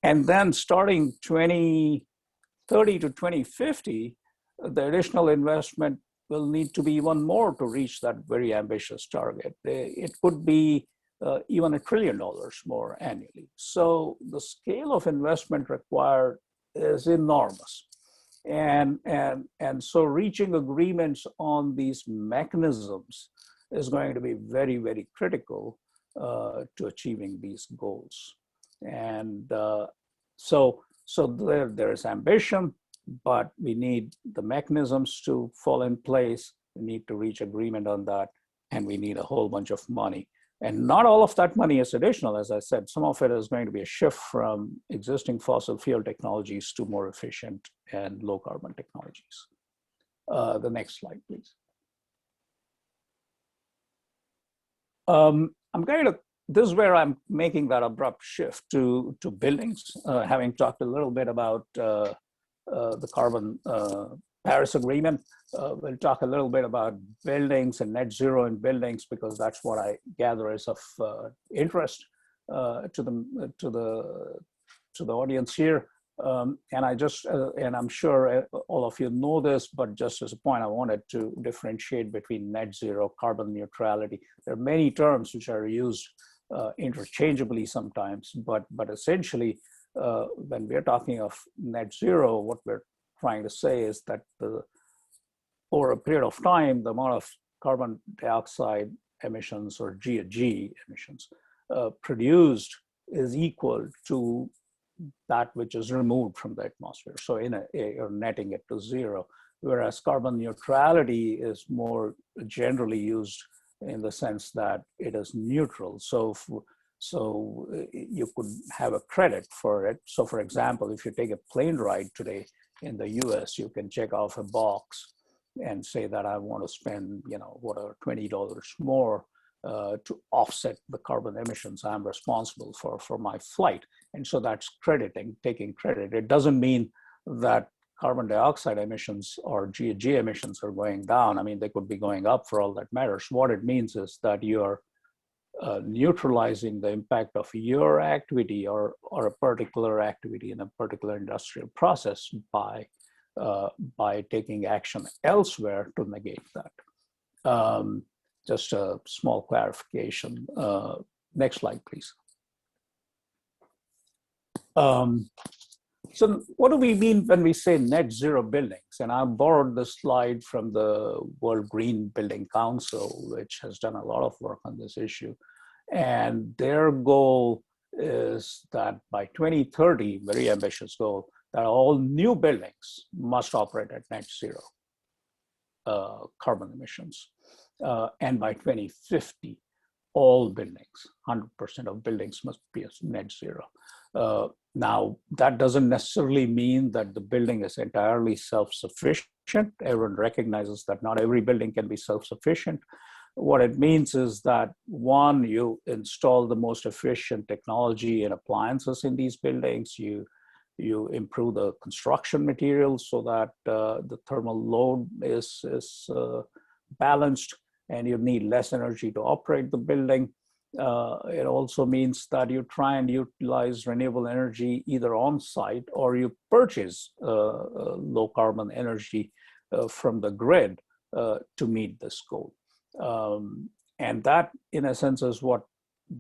And then starting 2030 to 2050, the additional investment will need to be even more to reach that very ambitious target. It could be even $1 trillion more annually. So the scale of investment required is enormous. And so reaching agreements on these mechanisms is going to be very, very critical to achieving these goals. And so there is ambition, but we need the mechanisms to fall in place. We need to reach agreement on that, and we need a whole bunch of money. And not all of that money is additional, as I said. Some of it is going to be a shift from existing fossil fuel technologies to more efficient and low carbon technologies. The next slide, please. This is where I'm making that abrupt shift to buildings, having talked a little bit about the carbon Paris Agreement. We'll talk a little bit about buildings and net zero in buildings, because that's what I gather is of interest to the audience here. And I'm sure all of you know this, but just as a point, I wanted to differentiate between net zero, carbon neutrality. There are many terms which are used interchangeably sometimes, but essentially, when we're talking of net zero, what we're trying to say is that over a period of time, the amount of carbon dioxide emissions or GHG emissions produced is equal to that which is removed from the atmosphere. So you're netting it to zero, whereas carbon neutrality is more generally used in the sense that it is neutral. So you could have a credit for it. So for example, if you take a plane ride today in the US, you can check off a box and say that I want to spend, whatever, $20 more to offset the carbon emissions I'm responsible for my flight. And so that's crediting, taking credit. It doesn't mean that carbon dioxide emissions or GHG emissions are going down. I mean, they could be going up for all that matters. What it means is that you're neutralizing the impact of your activity or a particular activity in a particular industrial process by taking action elsewhere to negate that. Just a small clarification. Next slide, please. So what do we mean when we say net zero buildings? And I borrowed this slide from the World Green Building Council, which has done a lot of work on this issue. And their goal is that by 2030, very ambitious goal, that all new buildings must operate at net zero carbon emissions. And by 2050, all buildings, 100% of buildings must be at net zero. Now, that doesn't necessarily mean that the building is entirely self-sufficient. Everyone recognizes that not every building can be self-sufficient. What it means is that, one, you install the most efficient technology and appliances in these buildings. You improve the construction materials so that the thermal load is balanced, and you need less energy to operate the building. It also means that you try and utilize renewable energy either on site or you purchase low carbon energy from the grid to meet this goal. And that, in a sense, is what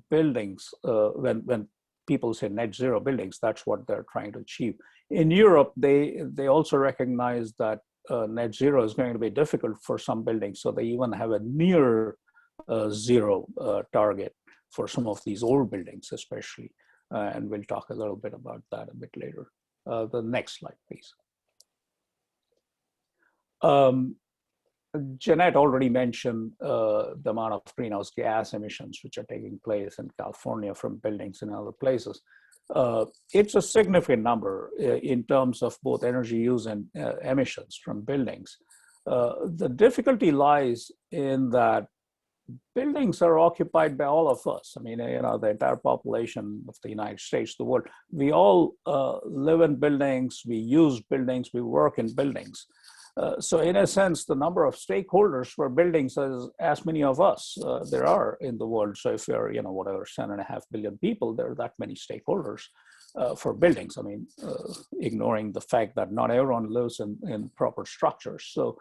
buildings, when people say net zero buildings, that's what they're trying to achieve. In Europe, they also recognize that net zero is going to be difficult for some buildings. So they even have a near zero target for some of these old buildings, especially. And we'll talk a little bit about that a bit later. The next slide, please. Jeanette already mentioned the amount of greenhouse gas emissions which are taking place in California from buildings and other places. It's a significant number in terms of both energy use and emissions from buildings. The difficulty lies in that buildings are occupied by all of us. I mean, the entire population of the United States, the world. We all live in buildings, we use buildings, we work in buildings. So in a sense, the number of stakeholders for buildings is as many of us there are in the world. So if you're, whatever, 7.5 billion people, there are that many stakeholders for buildings. I mean, ignoring the fact that not everyone lives in proper structures. So,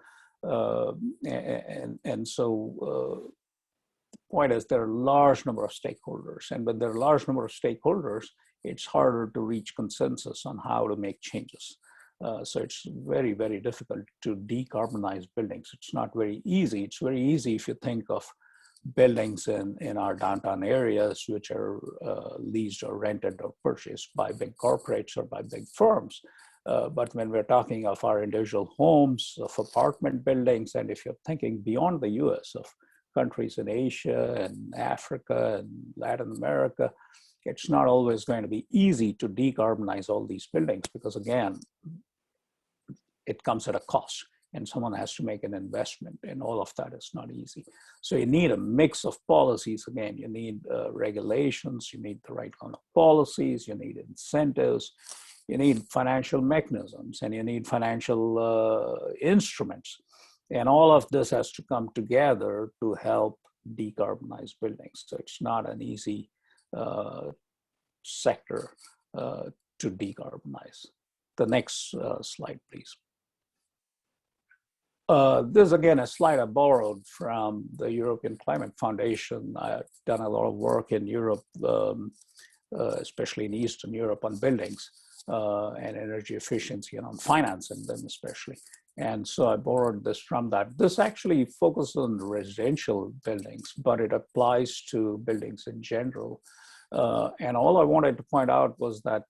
point is there are a large number of stakeholders, and when there are a large number of stakeholders, it's harder to reach consensus on how to make changes. So it's very, very difficult to decarbonize buildings. It's not very easy. It's very easy if you think of buildings in our downtown areas, which are leased or rented or purchased by big corporates or by big firms. But when we're talking of our individual homes, of apartment buildings, and if you're thinking beyond the US, of countries in Asia and Africa and Latin America, it's not always going to be easy to decarbonize all these buildings because, again, it comes at a cost and someone has to make an investment, and all of that is not easy. So you need a mix of policies. Again, you need regulations, you need the right kind of policies, you need incentives, you need financial mechanisms, and you need financial instruments. And all of this has to come together to help decarbonize buildings. So it's not an easy sector to decarbonize. The next slide, please. This, again, a slide I borrowed from the European Climate Foundation. I've done a lot of work in Europe, especially in Eastern Europe, on buildings and energy efficiency and on financing them especially. And so I borrowed this from that. This actually focuses on residential buildings, but it applies to buildings in general. And all I wanted to point out was that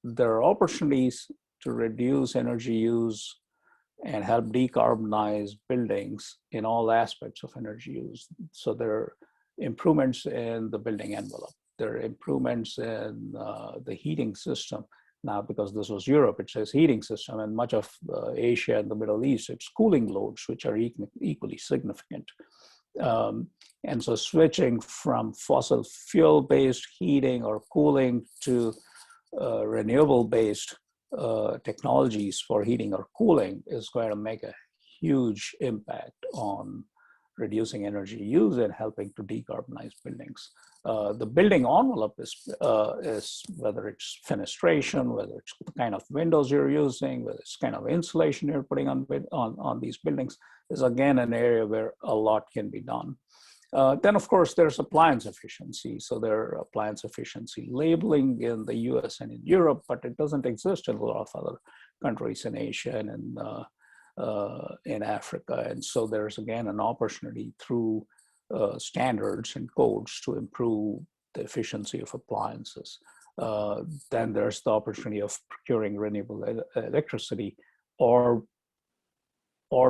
there are opportunities to reduce energy use and help decarbonize buildings in all aspects of energy use. So there are improvements in the building envelope. There are improvements in the heating system. Now, because this was Europe, it says heating system, and much of Asia and the Middle East, it's cooling loads, which are equally significant. And so switching from fossil fuel-based heating or cooling to renewable-based technologies for heating or cooling is going to make a huge impact on reducing energy use and helping to decarbonize buildings. The building envelope is whether it's fenestration, whether it's the kind of windows you're using, whether it's kind of insulation you're putting on these buildings, is again an area where a lot can be done. Then, of course, there's appliance efficiency. So there are appliance efficiency labeling in the US and in Europe, but it doesn't exist in a lot of other countries in Asia and in Africa. And so there's, again, an opportunity through standards and codes to improve the efficiency of appliances. Then there's the opportunity of procuring renewable electricity or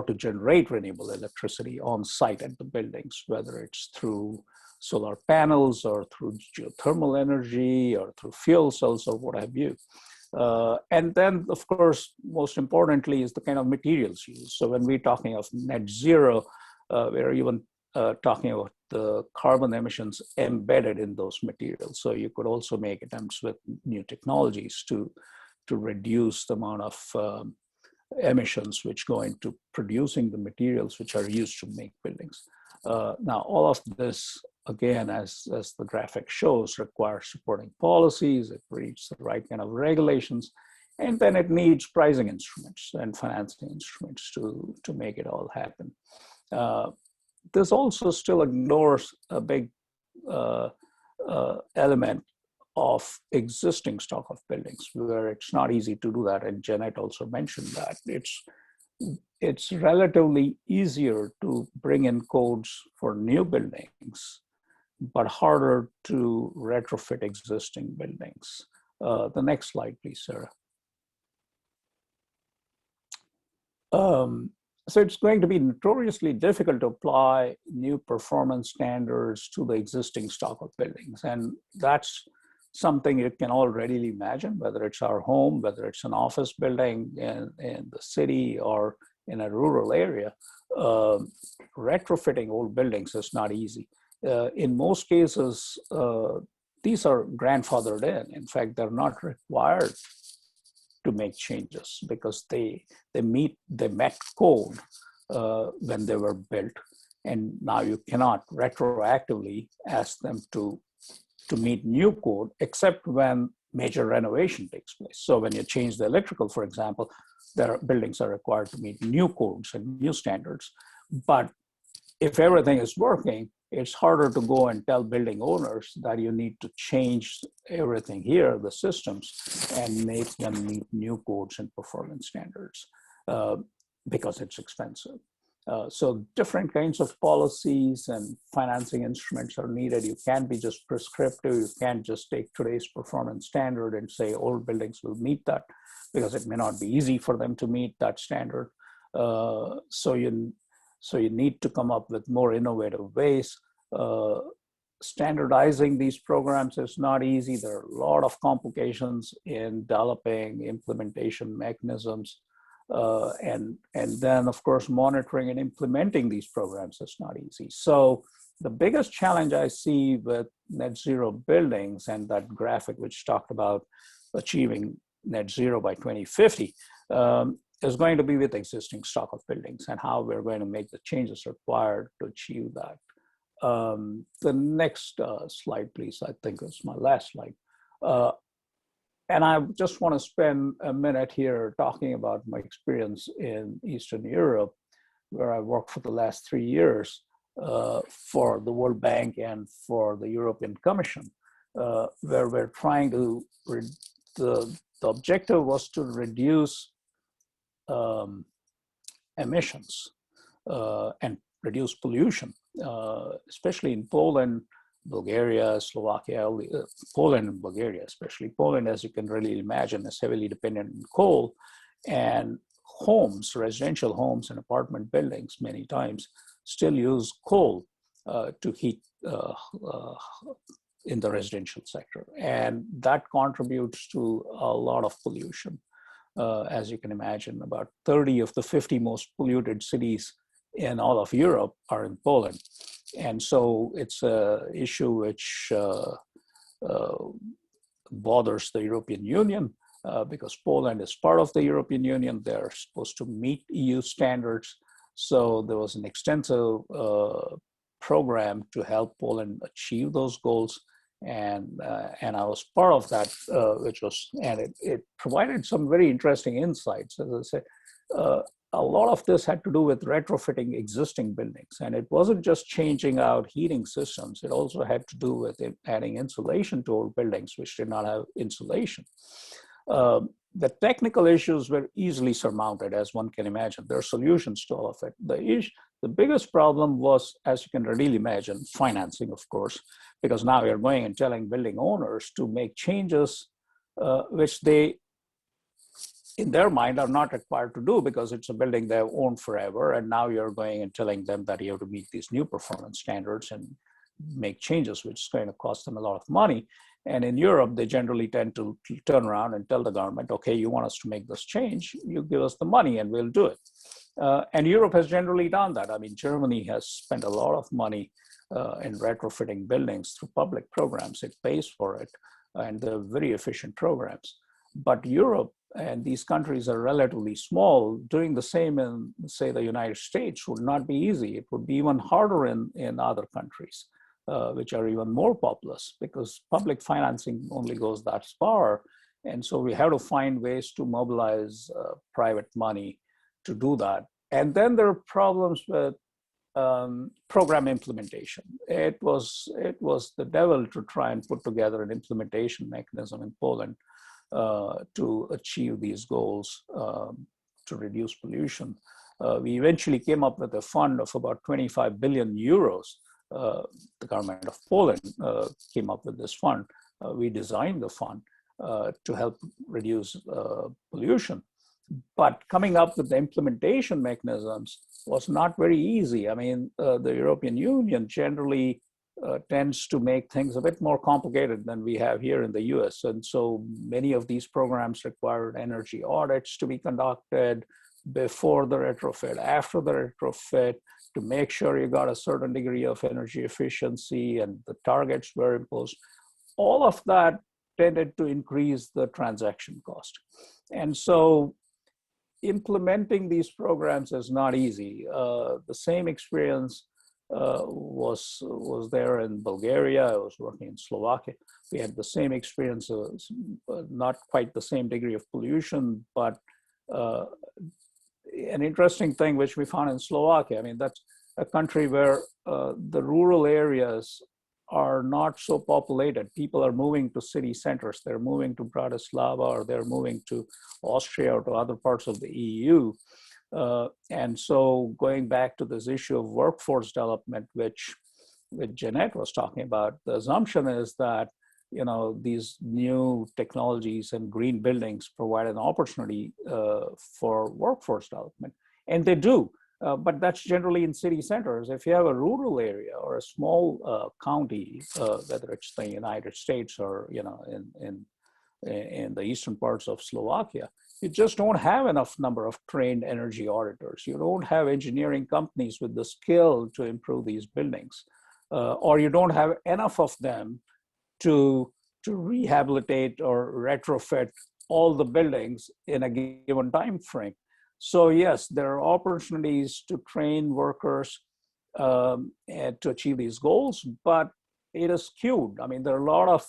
to generate renewable electricity on site at the buildings, whether it's through solar panels or through geothermal energy or through fuel cells or what have you. And then, of course, most importantly is the kind of materials used. So when we're talking of net zero, we're even talking about the carbon emissions embedded in those materials. So you could also make attempts with new technologies to reduce the amount of emissions which go into producing the materials which are used to make buildings. Now, all of this, again, as the graphic shows, requires supporting policies, it needs the right kind of regulations, and then it needs pricing instruments and financing instruments to make it all happen. This also still ignores a big element of existing stock of buildings, where it's not easy to do that. And Jeanette also mentioned that it's relatively easier to bring in codes for new buildings, but harder to retrofit existing buildings. The next slide, please, Sarah. So it's going to be notoriously difficult to apply new performance standards to the existing stock of buildings. And that's something you can all readily imagine, whether it's our home, whether it's an office building in the city or in a rural area. Retrofitting old buildings is not easy. In most cases, these are grandfathered in. In fact, they're not required to make changes because they met code when they were built, and now you cannot retroactively ask them to meet new code except when major renovation takes place. So when you change the electrical, for example, buildings are required to meet new codes and new standards. But if everything is working, it's harder to go and tell building owners that you need to change everything here, the systems, and make them meet new codes and performance standards because it's expensive. So different kinds of policies and financing instruments are needed. You can't be just prescriptive. You can't just take today's performance standard and say old buildings will meet that, because it may not be easy for them to meet that standard. So you need to come up with more innovative ways. Standardizing these programs is not easy. There are a lot of complications in developing implementation mechanisms. And then, of course, monitoring and implementing these programs is not easy. So the biggest challenge I see with net zero buildings, and that graphic which talked about achieving net zero by 2050, is going to be with existing stock of buildings and how we're going to make the changes required to achieve that. The next slide, please. I think it's my last slide. And I just want to spend a minute here talking about my experience in Eastern Europe, where I worked for the last 3 years for the World Bank and for the European Commission, where we're trying to, the objective was to reduce emissions and reduce pollution, especially in Poland, Bulgaria, Slovakia, Poland and Bulgaria, especially. Poland, as you can really imagine, is heavily dependent on coal, and homes, residential homes and apartment buildings many times still use coal to heat in the residential sector. And that contributes to a lot of pollution. As you can imagine, about 30 of the 50 most polluted cities in all of Europe are in Poland. And so it's an issue which bothers the European Union because Poland is part of the European Union. They're supposed to meet EU standards. So there was an extensive program to help Poland achieve those goals. And I was part of that, it provided some very interesting insights. As I said, a lot of this had to do with retrofitting existing buildings. And it wasn't just changing out heating systems. It also had to do with adding insulation to old buildings, which did not have insulation. The technical issues were easily surmounted, as one can imagine. There are solutions to all of it. The biggest problem was, as you can readily imagine, financing, of course, because now you're going and telling building owners to make changes which they, in their mind, are not required to do because it's a building they've owned forever. And now you're going and telling them that you have to meet these new performance standards and make changes, which is going to cost them a lot of money. And in Europe, they generally tend to turn around and tell the government, okay, you want us to make this change, you give us the money and we'll do it. And Europe has generally done that. I mean, Germany has spent a lot of money in retrofitting buildings through public programs. It pays for it, and they're very efficient programs. But Europe and these countries are relatively small. Doing the same in, say, the United States would not be easy. It would be even harder in other countries, which are even more populous, because public financing only goes that far. And so we have to find ways to mobilize private money to do that. And then there are problems with program implementation. It was the devil to try and put together an implementation mechanism in Poland to achieve these goals, to reduce pollution. We eventually came up with a fund of about 25 billion euros. The government of Poland came up with this fund. We designed the fund to help reduce pollution. But coming up with the implementation mechanisms was not very easy. I mean, the European Union generally tends to make things a bit more complicated than we have here in the US. And so many of these programs required energy audits to be conducted before the retrofit, after the retrofit, to make sure you got a certain degree of energy efficiency and the targets were imposed. All of that tended to increase the transaction cost. And so implementing these programs is not easy. The same experience was there in Bulgaria. I was working in Slovakia. We had the same experience, not quite the same degree of pollution, but an interesting thing which we found in Slovakia. I mean, that's a country where the rural areas are not so populated. People are moving to city centers. They're moving to Bratislava, or they're moving to Austria or to other parts of the EU. And so going back to this issue of workforce development, which Jeanette was talking about, the assumption is that, you know, these new technologies and green buildings provide an opportunity for workforce development, and they do. But that's generally in city centers. If you have a rural area or a small county, whether it's the United States or, you know, in the eastern parts of Slovakia, you just don't have enough number of trained energy auditors. You don't have engineering companies with the skill to improve these buildings, or you don't have enough of them to rehabilitate or retrofit all the buildings in a given time frame. So yes, there are opportunities to train workers and to achieve these goals, but it is skewed. I mean, there are a lot of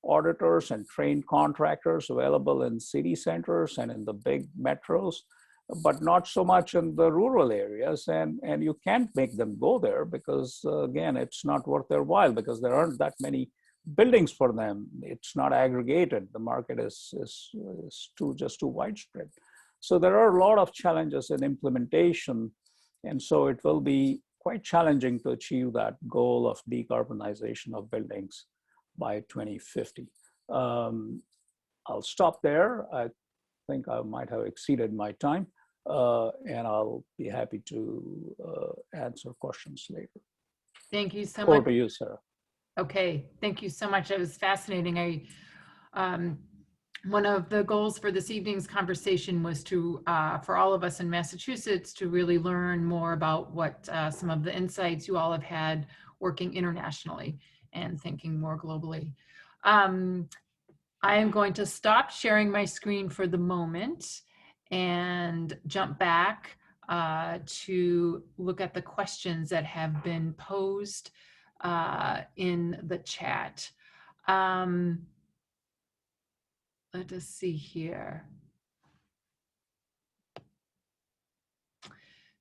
auditors and trained contractors available in city centers and in the big metros, but not so much in the rural areas. And you can't make them go there because, again, it's not worth their while because there aren't that many buildings for them. It's not aggregated. The market is just too widespread. So there are a lot of challenges in implementation. And so it will be quite challenging to achieve that goal of decarbonization of buildings by 2050. I'll stop there. I think I might have exceeded my time, and I'll be happy to answer questions later. Thank you so Over much. to you, Sarah. Okay, thank you so much. That was fascinating. One of the goals for this evening's conversation was to, for all of us in Massachusetts, to really learn more about what some of the insights you all have had working internationally and thinking more globally. I am going to stop sharing my screen for the moment and jump back to look at the questions that have been posed in the chat. Let us see here.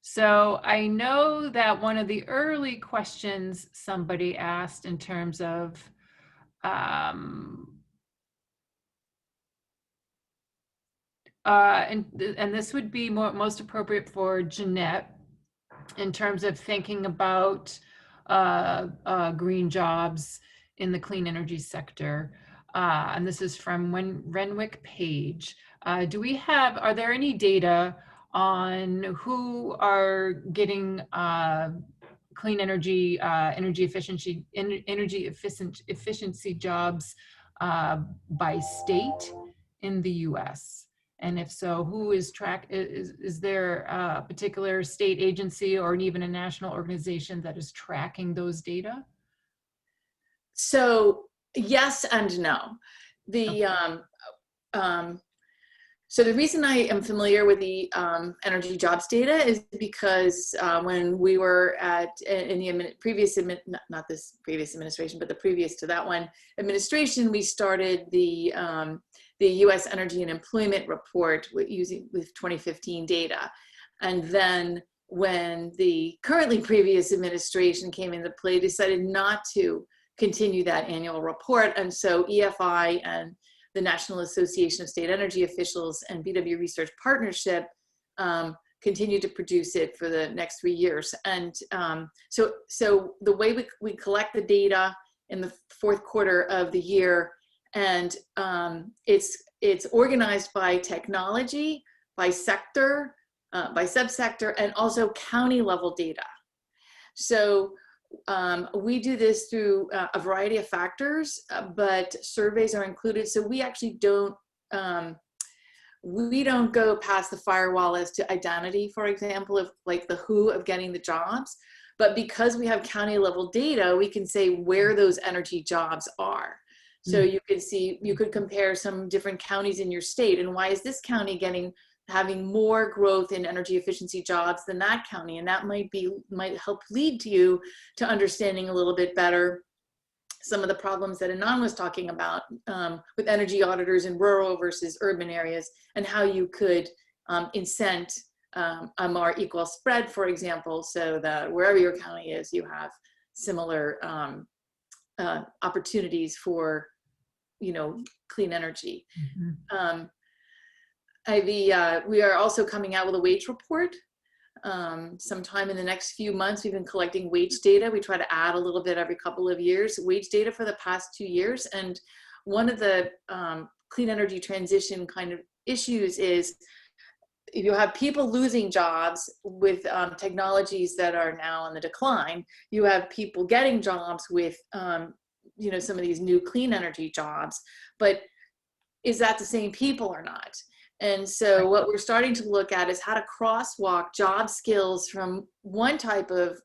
So I know that one of the early questions somebody asked in terms of and this would be most appropriate for Jeanette in terms of thinking about green jobs in the clean energy sector. And this is from Renwick Page. Are there any data on who are getting clean energy, energy efficiency jobs by state in the US? And if so, who is is there a particular state agency or even a national organization that is tracking those data? So yes and no. So the reason I am familiar with the energy jobs data is because when we were in the previous, not this previous administration, but the previous to that one administration, we started the U.S. Energy and Employment Report with 2015 data. And then when the currently previous administration came into play, decided not to continue that annual report. And so EFI and the National Association of State Energy Officials and BW Research Partnership continue to produce it for the next 3 years. And so the way we collect the data in the fourth quarter of the year, and it's organized by technology, by sector, by subsector, and also county level data. So we do this through a variety of factors, but surveys are included. So we actually we don't go past the firewall as to identity, for example, of like the who of getting the jobs. But because we have county level data, we can say where those energy jobs are. So you could see, you could compare some different counties in your state, and why is this county having more growth in energy efficiency jobs than that county? And that might help lead to you to understanding a little bit better some of the problems that Anand was talking about with energy auditors in rural versus urban areas, and how you could incent a more equal spread, for example, so that wherever your county is, you have similar opportunities for, clean energy. We are also coming out with a wage report. Sometime in the next few months. We've been collecting wage data. We try to add a little bit every couple of years, wage data for the past 2 years. And one of the clean energy transition kind of issues is if you have people losing jobs with technologies that are now on the decline, you have people getting jobs with some of these new clean energy jobs, but is that the same people or not? And so what we're starting to look at is how to crosswalk job skills from one type of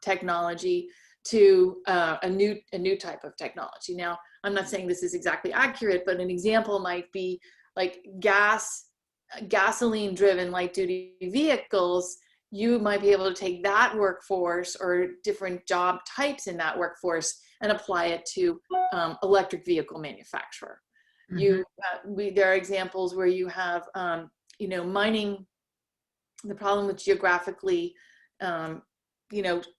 technology to a new type of technology. Now, I'm not saying this is exactly accurate, but an example might be like gasoline driven light duty vehicles. You might be able to take that workforce or different job types in that workforce and apply it to electric vehicle manufacturer. There are examples where you have, mining. The problem with geographically,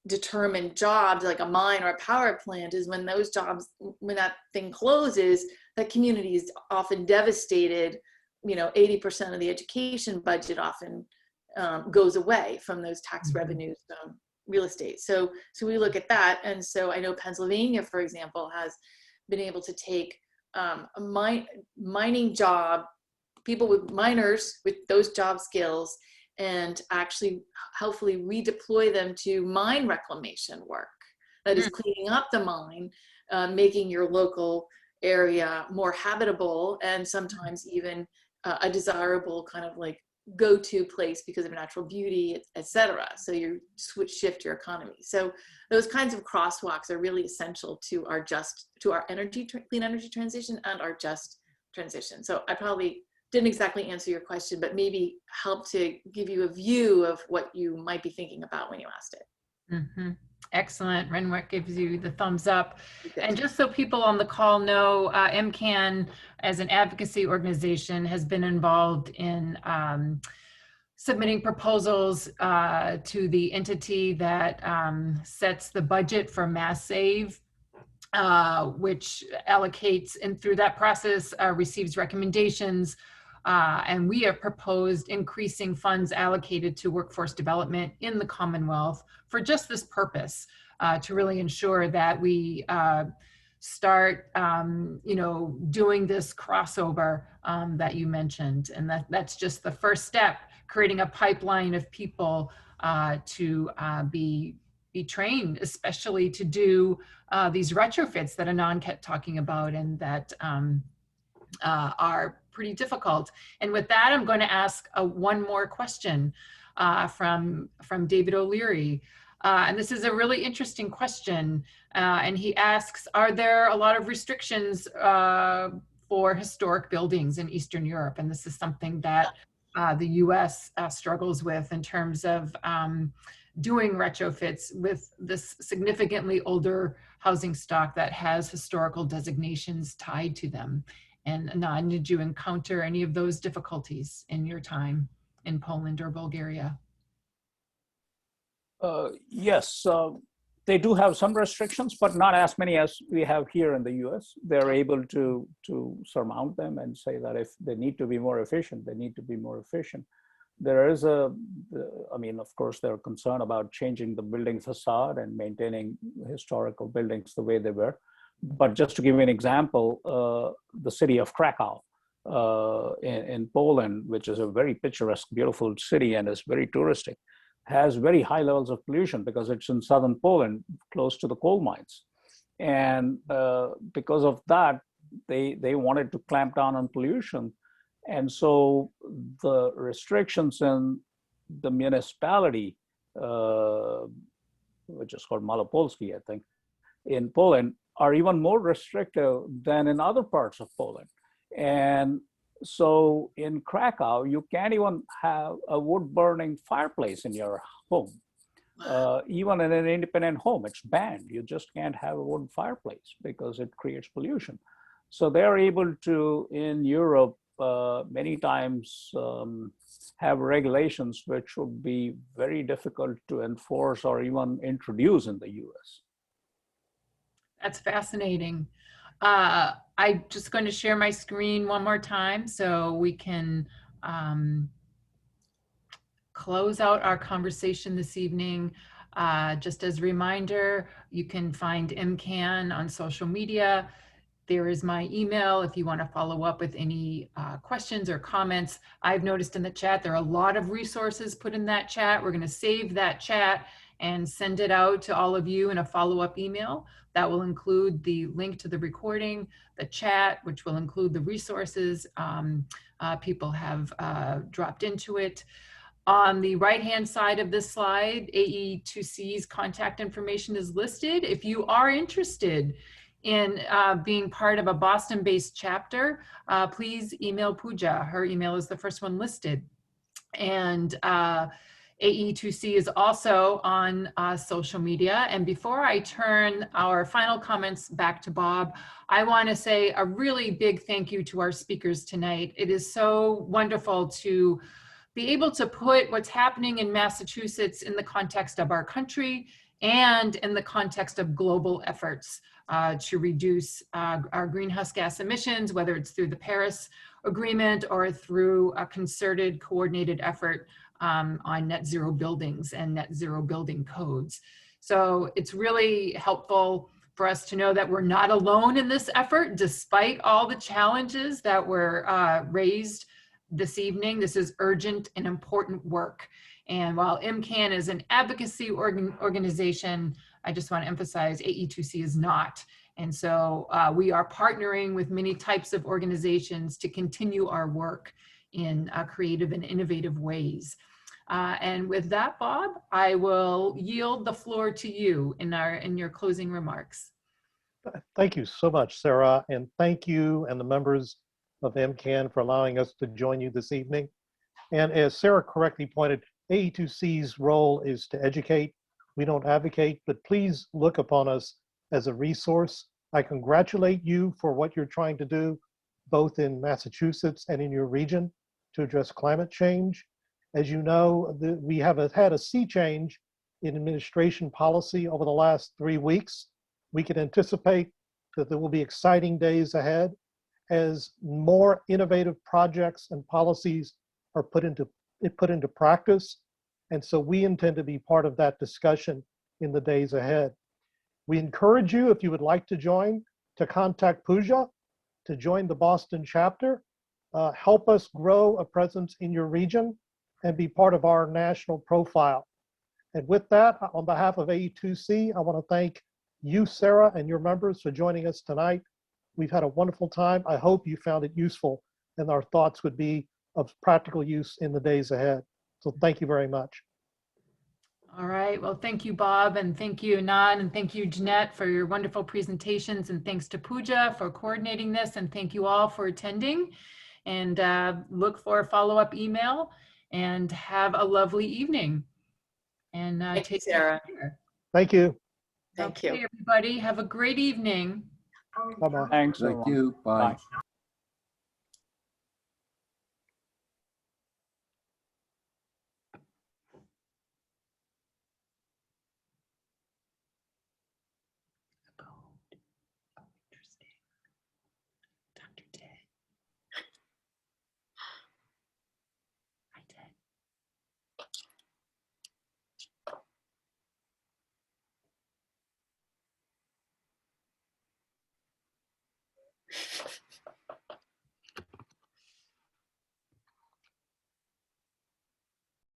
determined jobs like a mine or a power plant is when those jobs, when that thing closes, that community is often devastated. 80% of the education budget often goes away from those tax revenues, real estate. So we look at that, and so I know Pennsylvania, for example, has been able to take a mining job, people with miners with those job skills, and actually hopefully redeploy them to mine reclamation work. That is cleaning up the mine, making your local area more habitable, and sometimes even a desirable kind of like go-to place because of natural beauty, etc. So you shift your economy. So those kinds of crosswalks are really essential to our clean energy transition and our just transition. So I probably didn't exactly answer your question, but maybe help to give you a view of what you might be thinking about when you asked it. Excellent. Renwick gives you the thumbs up. And just so people on the call know, MCAN as an advocacy organization has been involved in submitting proposals to the entity that sets the budget for Mass Save, which allocates, and through that process receives recommendations. And we have proposed increasing funds allocated to workforce development in the Commonwealth for just this purpose, to really ensure that we start, doing this crossover that you mentioned. And that's just the first step, creating a pipeline of people to be trained, especially to do these retrofits that Anand kept talking about, and that are pretty difficult. And with that, I'm going to ask one more question from David O'Leary. And this is a really interesting question. And he asks, are there a lot of restrictions for historic buildings in Eastern Europe? And this is something that the US struggles with in terms of doing retrofits with this significantly older housing stock that has historical designations tied to them. And Anand, did you encounter any of those difficulties in your time in Poland or Bulgaria? Yes, they do have some restrictions, but not as many as we have here in the US. They're able to surmount them and say that if they need to be more efficient, they need to be more efficient. There is of course, they're concerned about changing the building facade and maintaining historical buildings the way they were. But just to give you an example, the city of Krakow in Poland, which is a very picturesque, beautiful city and is very touristic, has very high levels of pollution because it's in southern Poland, close to the coal mines. And because of that, they wanted to clamp down on pollution. And so the restrictions in the municipality, which is called Malopolski, I think, in Poland, are even more restrictive than in other parts of Poland. And so in Krakow, you can't even have a wood-burning fireplace in your home. Even in an independent home, it's banned. You just can't have a wood fireplace because it creates pollution. So they're able to, in Europe, many times have regulations which would be very difficult to enforce or even introduce in the US. That's fascinating. I'm just going to share my screen one more time so we can close out our conversation this evening. Just as a reminder, you can find MCAN on social media. There is my email if you want to follow up with any questions or comments. I've noticed in the chat there are a lot of resources put in that chat. We're going to save that chat and send it out to all of you in a follow-up email. That will include the link to the recording, the chat, which will include the resources people have dropped into it. On the right-hand side of this slide, AE2C's contact information is listed. If you are interested in being part of a Boston-based chapter, please email Pooja. Her email is the first one listed. And AE2C is also on social media. And before I turn our final comments back to Bob, I want to say a really big thank you to our speakers tonight. It is so wonderful to be able to put what's happening in Massachusetts in the context of our country and in the context of global efforts to reduce our greenhouse gas emissions, whether it's through the Paris Agreement or through a concerted, coordinated effort on net zero buildings and net zero building codes. So it's really helpful for us to know that we're not alone in this effort, despite all the challenges that were raised this evening. This is urgent and important work. And while MCAN is an advocacy organization, I just want to emphasize AE2C is not. And so we are partnering with many types of organizations to continue our work in creative and innovative ways. And with that, Bob, I will yield the floor to you in your closing remarks. Thank you so much, Sarah, and thank you and the members of MCAN for allowing us to join you this evening. And as Sarah correctly pointed, AE2C's role is to educate. We don't advocate, but please look upon us as a resource. I congratulate you for what you're trying to do, both in Massachusetts and in your region to address climate change. As you know, we have had a sea change in administration policy over the last 3 weeks. We can anticipate that there will be exciting days ahead as more innovative projects and policies are put into practice. And so we intend to be part of that discussion in the days ahead. We encourage you, if you would like to join, to contact Pooja to join the Boston chapter. Help us grow a presence in your region and be part of our national profile. And with that, on behalf of AE2C, I want to thank you, Sarah, and your members for joining us tonight. We've had a wonderful time. I hope you found it useful and our thoughts would be of practical use in the days ahead. So thank you very much. All right. Well, thank you, Bob, and thank you, Anand, and thank you, Jeanette, for your wonderful presentations, and thanks to Pooja for coordinating this, and thank you all for attending. And look for a follow-up email, and have a lovely evening. And Thank you, Sarah. care. Thank you. Thank Okay, you. everybody, have a great evening. Bye-bye. Thanks, Thank everyone. you. Bye. Bye. Interesting. Dr. Ted. I did.